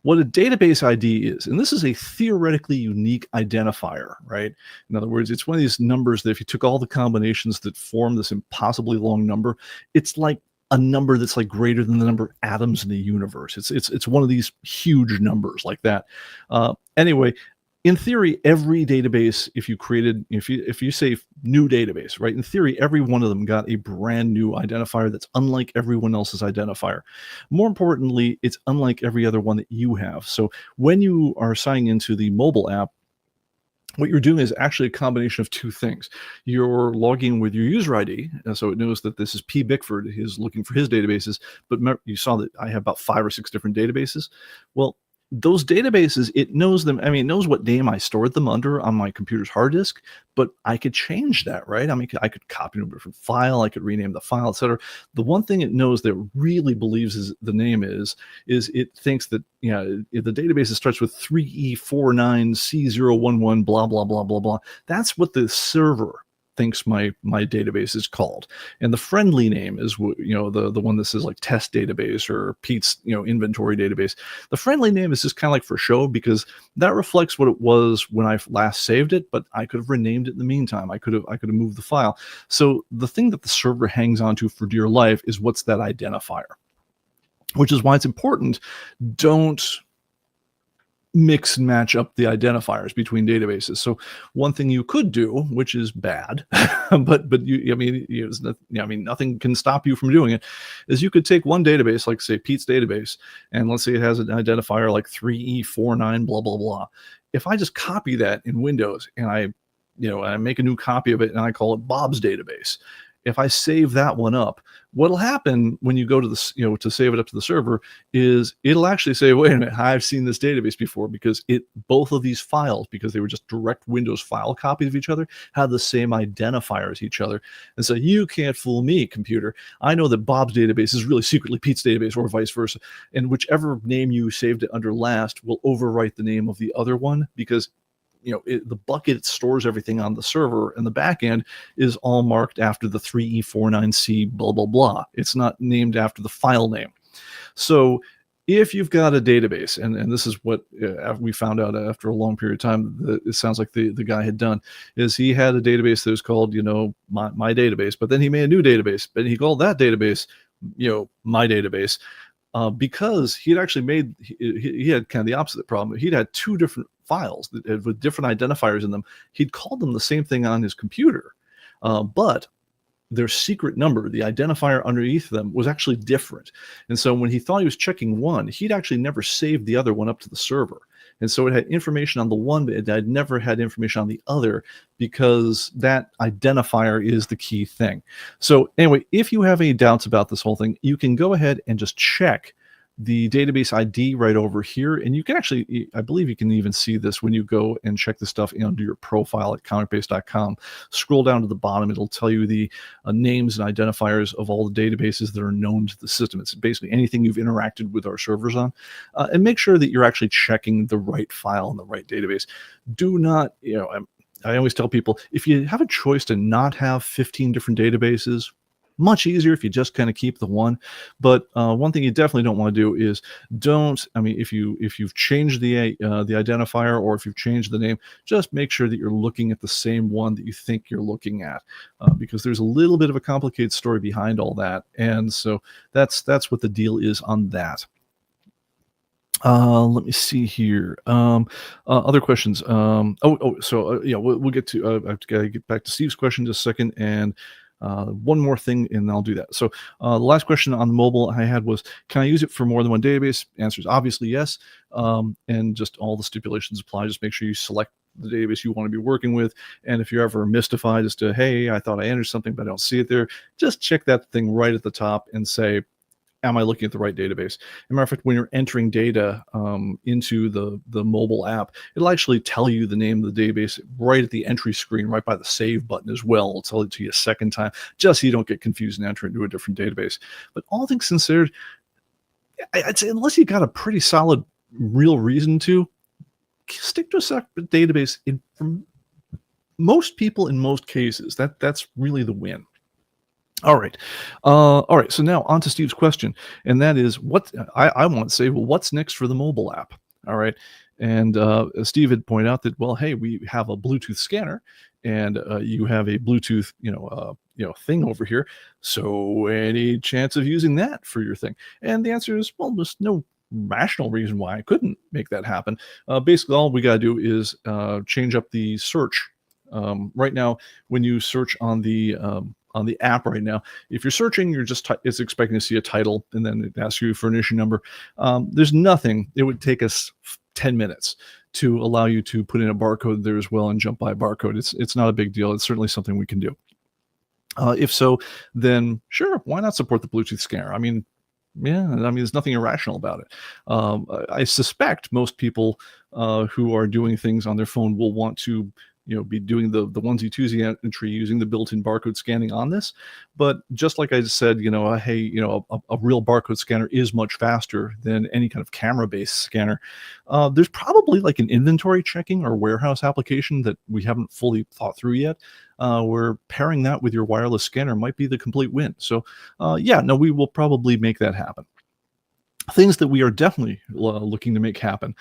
What a database ID is, and this is a theoretically unique identifier, right? In other words, it's one of these numbers that if you took all the combinations that form this impossibly long number, it's like a number that's like greater than the number of atoms in the universe. It's one of these huge numbers like that. Anyway, in theory, every database, if you say new database, right? In theory, every one of them got a brand new identifier that's unlike everyone else's identifier. More importantly, it's unlike every other one that you have. So when you are signing into the mobile app, what you're doing is actually a combination of two things. You're logging with your user ID, so it knows that this is P. Bickford, is looking for his databases. But remember, you saw that I have about 5 or 6 different databases. Well, those databases, it knows them. I mean, it knows what name I stored them under on my computer's hard disk, but I could change that, right? I mean, I could copy a different file, I could rename the file, etc. The one thing it knows that really believes is the name is it thinks that, if the database starts with 3E49C011, blah, blah, blah, blah, blah. That's what the server thinks my database is called, and the friendly name is the one that says like test database or Pete's inventory database. The friendly name is just kind of like for show, because that reflects what it was when I last saved it, but I could have renamed it in the meantime. I could have moved the file. So the thing that the server hangs on to for dear life is what's that identifier, which is why it's important. Don't mix and match up the identifiers between databases. So one thing you could do, which is bad, but you, I mean, I mean, nothing can stop you from doing it, is you could take one database, like say Pete's database, and let's say it has an identifier like 3E49 blah blah blah. If I just copy that in Windows and I make a new copy of it and I call it Bob's database. If I save that one up, what'll happen when you go to to save it up to the server is it'll actually say, wait a minute, I've seen this database before, because both of these files, because they were just direct Windows file copies of each other, have the same identifier as each other. And so you can't fool me, computer. I know that Bob's database is really secretly Pete's database, or vice versa. And whichever name you saved it under last will overwrite the name of the other one, because the bucket stores everything on the server, and the back end is all marked after the 3E49C blah blah blah. It's not named after the file name. So if you've got a database, and this is what we found out after a long period of time that it sounds like the guy had done, is he had a database that was called my database, but then he made a new database, but he called that database my database. Because he had actually he had kind of the opposite problem. He'd had two different files with different identifiers in them. He'd called them the same thing on his computer, but their secret number, the identifier underneath them, was actually different. And so when he thought he was checking one, he'd actually never saved the other one up to the server. And so it had information on the one, but it had never had information on the other, because that identifier is the key thing. So anyway, if you have any doubts about this whole thing, you can go ahead and just check the database ID right over here. And you can actually, I believe you can even see this when you go and check the stuff under your profile at comicbase.com. Scroll down to the bottom. It'll tell you the names and identifiers of all the databases that are known to the system. It's basically anything you've interacted with our servers on. And make sure that you're actually checking the right file in the right database. Do not, I always tell people, if you have a choice to not have 15 different databases, much easier if you just kind of keep the one. But one thing you definitely don't want to do is if you've changed the identifier, or if you've changed the name, just make sure that you're looking at the same one that you think you're looking at, because there's a little bit of a complicated story behind all that. And so that's what the deal is on that. Let me see here. Other questions. So we'll get to. I have to get back to Steve's question just a second, and one more thing, and I'll do that. So the last question on the mobile I had was, can I use it for more than one database? Answer is obviously yes, and just all the stipulations apply. Just make sure you select the database you want to be working with, and if you're ever mystified as to, hey, I thought I entered something but I don't see it there, just check that thing right at the top and say, am I looking at the right database? As a matter of fact, when you're entering data into the mobile app, it'll actually tell you the name of the database right at the entry screen, right by the save button as well. It'll tell it to you a second time, just so you don't get confused and enter into a different database. But all things considered, I'd say unless you got a pretty solid real reason to, stick to a separate database. For most people, in most cases, that's really the win. All right. So now on to Steve's question, and that is, what I want to say, well, what's next for the mobile app? All right. And Steve had pointed out that, well, hey, we have a Bluetooth scanner, and you have a Bluetooth, thing over here. So any chance of using that for your thing? And the answer is, well, there's no rational reason why I couldn't make that happen. Basically, all we got to do is change up the search. Right now, when you search on the app right now, if you're searching, you're just it's expecting to see a title, and then it asks you for an issue number. There's nothing. It would take us 10 minutes to allow you to put in a barcode there as well and jump by a barcode. It's not a big deal. It's certainly something we can do. If so, then sure, why not support the Bluetooth scanner? I mean, yeah, there's nothing irrational about it. I suspect most people who are doing things on their phone will want to be doing the onesie twosie entry using the built-in barcode scanning on this. But just like I just said, hey, a real barcode scanner is much faster than any kind of camera-based scanner. There's probably like an inventory checking or warehouse application that we haven't fully thought through yet, where pairing that with your wireless scanner might be the complete win. So we will probably make that happen. Things that we are definitely looking to make happen.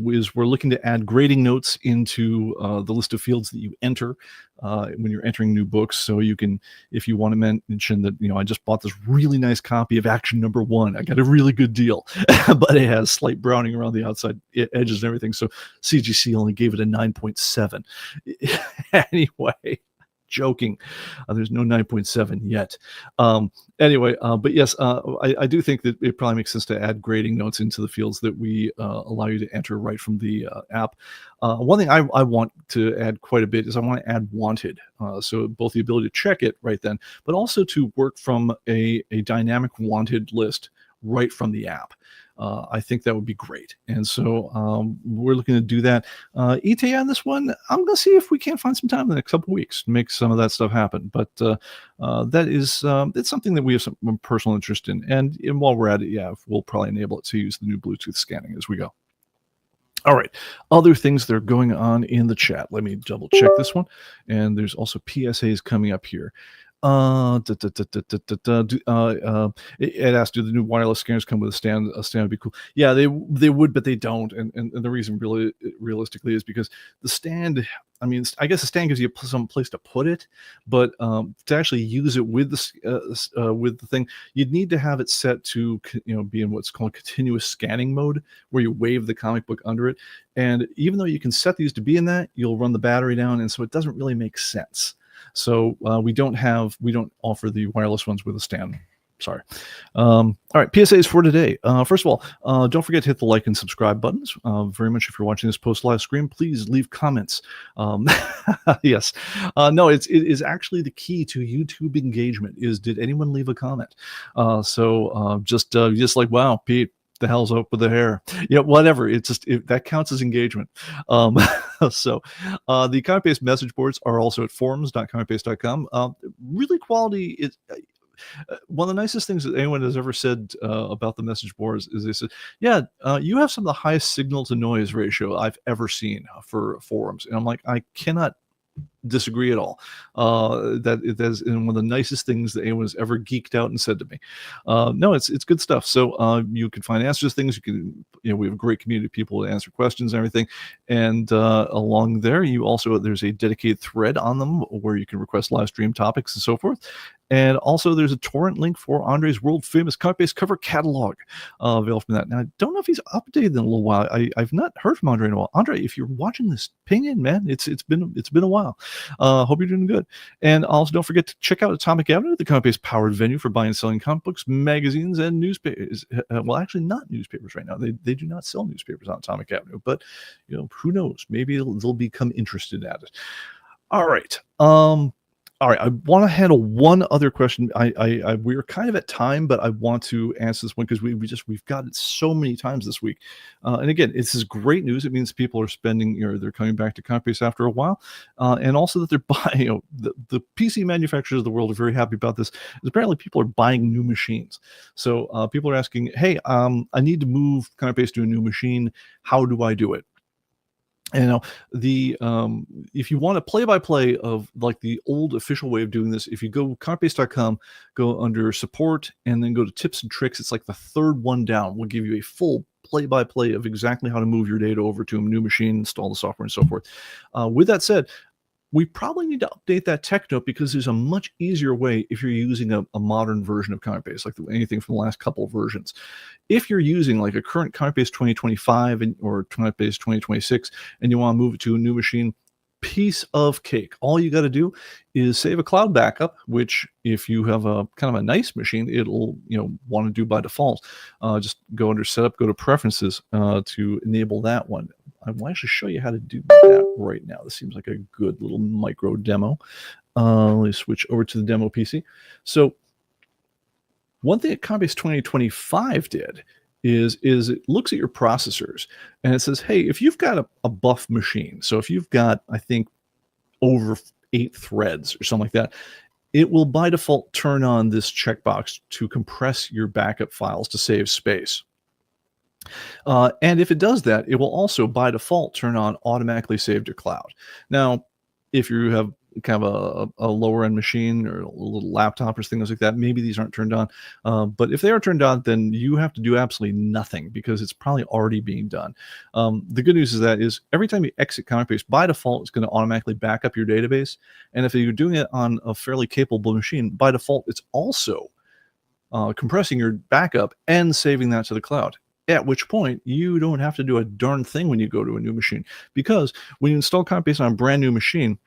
is we're looking to add grading notes into the list of fields that you enter when you're entering new books. So you can, if you want to mention that, I just bought this really nice copy of Action #1. I got a really good deal, but it has slight browning around the outside edges and everything. So CGC only gave it a 9.7. Anyway, joking. There's no 9.7 yet. Anyway, but yes, I do think that it probably makes sense to add grading notes into the fields that we allow you to enter right from the app. One thing I want to add quite a bit is I want to add wanted. So both the ability to check it right then, but also to work from a dynamic wanted list right from the app. I think that would be great. And so we're looking to do that. ETA on this one, I'm going to see if we can't find some time in the next couple of weeks to make some of that stuff happen. But that is it's something that we have some personal interest in. And while we're at it, yeah, we'll probably enable it to use the new Bluetooth scanning as we go. All right. Other things that are going on in the chat. Let me double check this one. And there's also PSAs coming up here. It asked, do the new wireless scanners come with a stand? A stand would be cool. Yeah, they would, but they don't. And the reason really realistically is because the stand, I mean, I guess the stand gives you some place to put it, but to actually use it with the thing, you'd need to have it set to be in what's called continuous scanning mode, where you wave the comic book under it. And even though you can set these to be in that, you'll run the battery down, and so it doesn't really make sense. So we don't offer the wireless ones with a stand. Sorry. All right, PSAs for today. First of all, don't forget to hit the like and subscribe buttons. Very much if you're watching this post live stream, please leave comments. Yes. No, it is actually the key to YouTube engagement is, did anyone leave a comment? Just like, wow, Pete, the hell's up with the hair? Whatever. It's just that counts as engagement. So the ComicBase message boards are also at forums.comicbase.com. Really quality. One of the nicest things that anyone has ever said about the message boards is they said, yeah, you have some of the highest signal to noise ratio I've ever seen for forums. And I'm like, I cannot disagree at all. That's one of the nicest things that anyone has ever geeked out and said to me. No, it's good stuff. So you can find answers to things. You can, we have a great community of people to answer questions and everything. And along there, there's a dedicated thread on them where you can request live stream topics and so forth. And also, there's a torrent link for Andre's world famous ComicBase cover catalog available from that. Now, I don't know if he's updated in a little while. I've not heard from Andre in a while. Andre, if you're watching this, ping in, man. It's been a while. Hope you're doing good. And also, don't forget to check out Atomic Avenue, the ComicBase powered venue for buying and selling comic books, magazines, and newspapers. Well, actually, not newspapers right now. They do not sell newspapers on Atomic Avenue. But who knows? Maybe they'll become interested at it. All right. All right, I want to handle one other question. We're kind of at time, but I want to answer this one because we've got it so many times this week. And again, this is great news. It means people are spending, they're coming back to ComicBase after a while, and also that they're buying. The PC manufacturers of the world are very happy about this. Apparently, people are buying new machines. So people are asking, "Hey, I need to move ComicBase to a new machine. How do I do it?" And if you want a play-by-play of like the old official way of doing this, if you go comicbase.com, go under support, and then go to tips and tricks, it's like the third one down. We'll give you a full play-by-play of exactly how to move your data over to a new machine, install the software, and so forth. With that said, we probably need to update that tech note because there's a much easier way if you're using a modern version of ComicBase, like anything from the last couple of versions. If you're using like a current ComicBase 2025 or ComicBase 2026 and you want to move it to a new machine, piece of cake. All you got to do is save a cloud backup, which if you have a kind of a nice machine, it'll want to do by default. Just go under setup, go to preferences to enable that one. I will actually show you how to do that right now. This seems like a good little micro demo. Let me switch over to the demo PC. So one thing that ComicBase 2025 did is it looks at your processors and it says, hey, if you've got a buff machine, so if you've got, I think, over 8 threads or something like that, it will by default turn on this checkbox to compress your backup files to save space. And if it does that, it will also by default turn on automatically save to cloud. Now, if you have kind of a lower end machine or a little laptop or things like that, maybe these aren't turned on. But if they are turned on, then you have to do absolutely nothing because it's probably already being done. The good news is every time you exit ComicBase, by default, it's going to automatically back up your database. And if you're doing it on a fairly capable machine, by default, it's also compressing your backup and saving that to the cloud. At which point, you don't have to do a darn thing when you go to a new machine. Because when you install ComicBase on a brand new machine,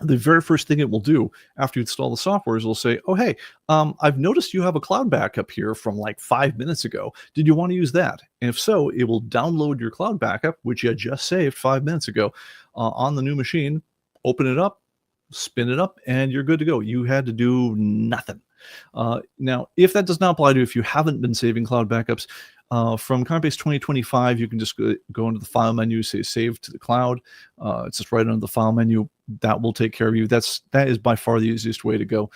the very first thing it will do after you install the software is it'll say, oh, hey, I've noticed you have a cloud backup here from like 5 minutes ago. Did you want to use that? And if so, it will download your cloud backup, which you just saved 5 minutes ago, on the new machine, open it up, spin it up, and you're good to go. You had to do nothing. Now, if that does not apply to you, if you haven't been saving cloud backups, from ComicBase 2025, you can just go into the file menu, say save to the cloud. It's just right under the file menu. That will take care of you. That is by far the easiest way to go.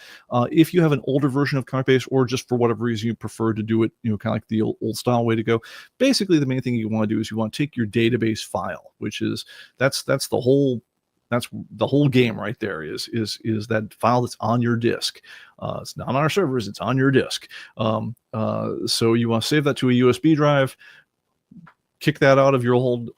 If you have an older version of ComicBase, or just for whatever reason you prefer to do it, kind of like the old style way to go, basically the main thing you want to do is you want to take your database file, which is that's the whole game right there, is that file that's on your disk. It's not on our servers, it's on your disk. So you want to save that to a USB drive, kick that out of your old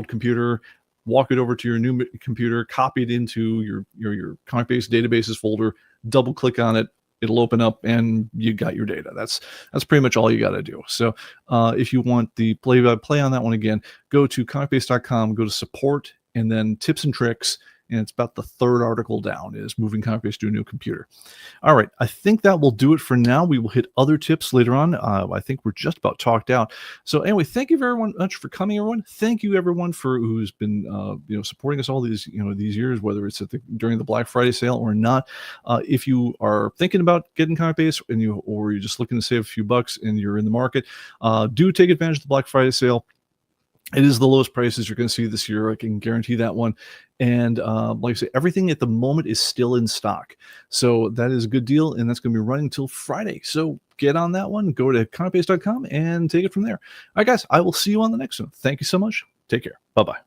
computer, walk it over to your new computer, copy it into your ComicBase databases folder, double click on it, it'll open up, and you got your data. That's pretty much all you got to do. So if you want the play-by-play on that one again, go to comicbase.com, go to support, and then tips and tricks, and it's about the third article down, is moving ComicBase to a new computer. All right, I think that will do it for now. We will hit other tips later on. I think we're just about talked out. So anyway, thank you very much for coming, everyone. Thank you, everyone, who's been supporting us all these years, whether it's during the Black Friday sale or not. If you are thinking about getting ComicBase or you're just looking to save a few bucks and you're in the market, do take advantage of the Black Friday sale. It is the lowest prices you're going to see this year. I can guarantee that one. And like I say, everything at the moment is still in stock. So that is a good deal, and that's going to be running until Friday. So get on that one. Go to comicbase.com and take it from there. All right, guys, I will see you on the next one. Thank you so much. Take care. Bye-bye.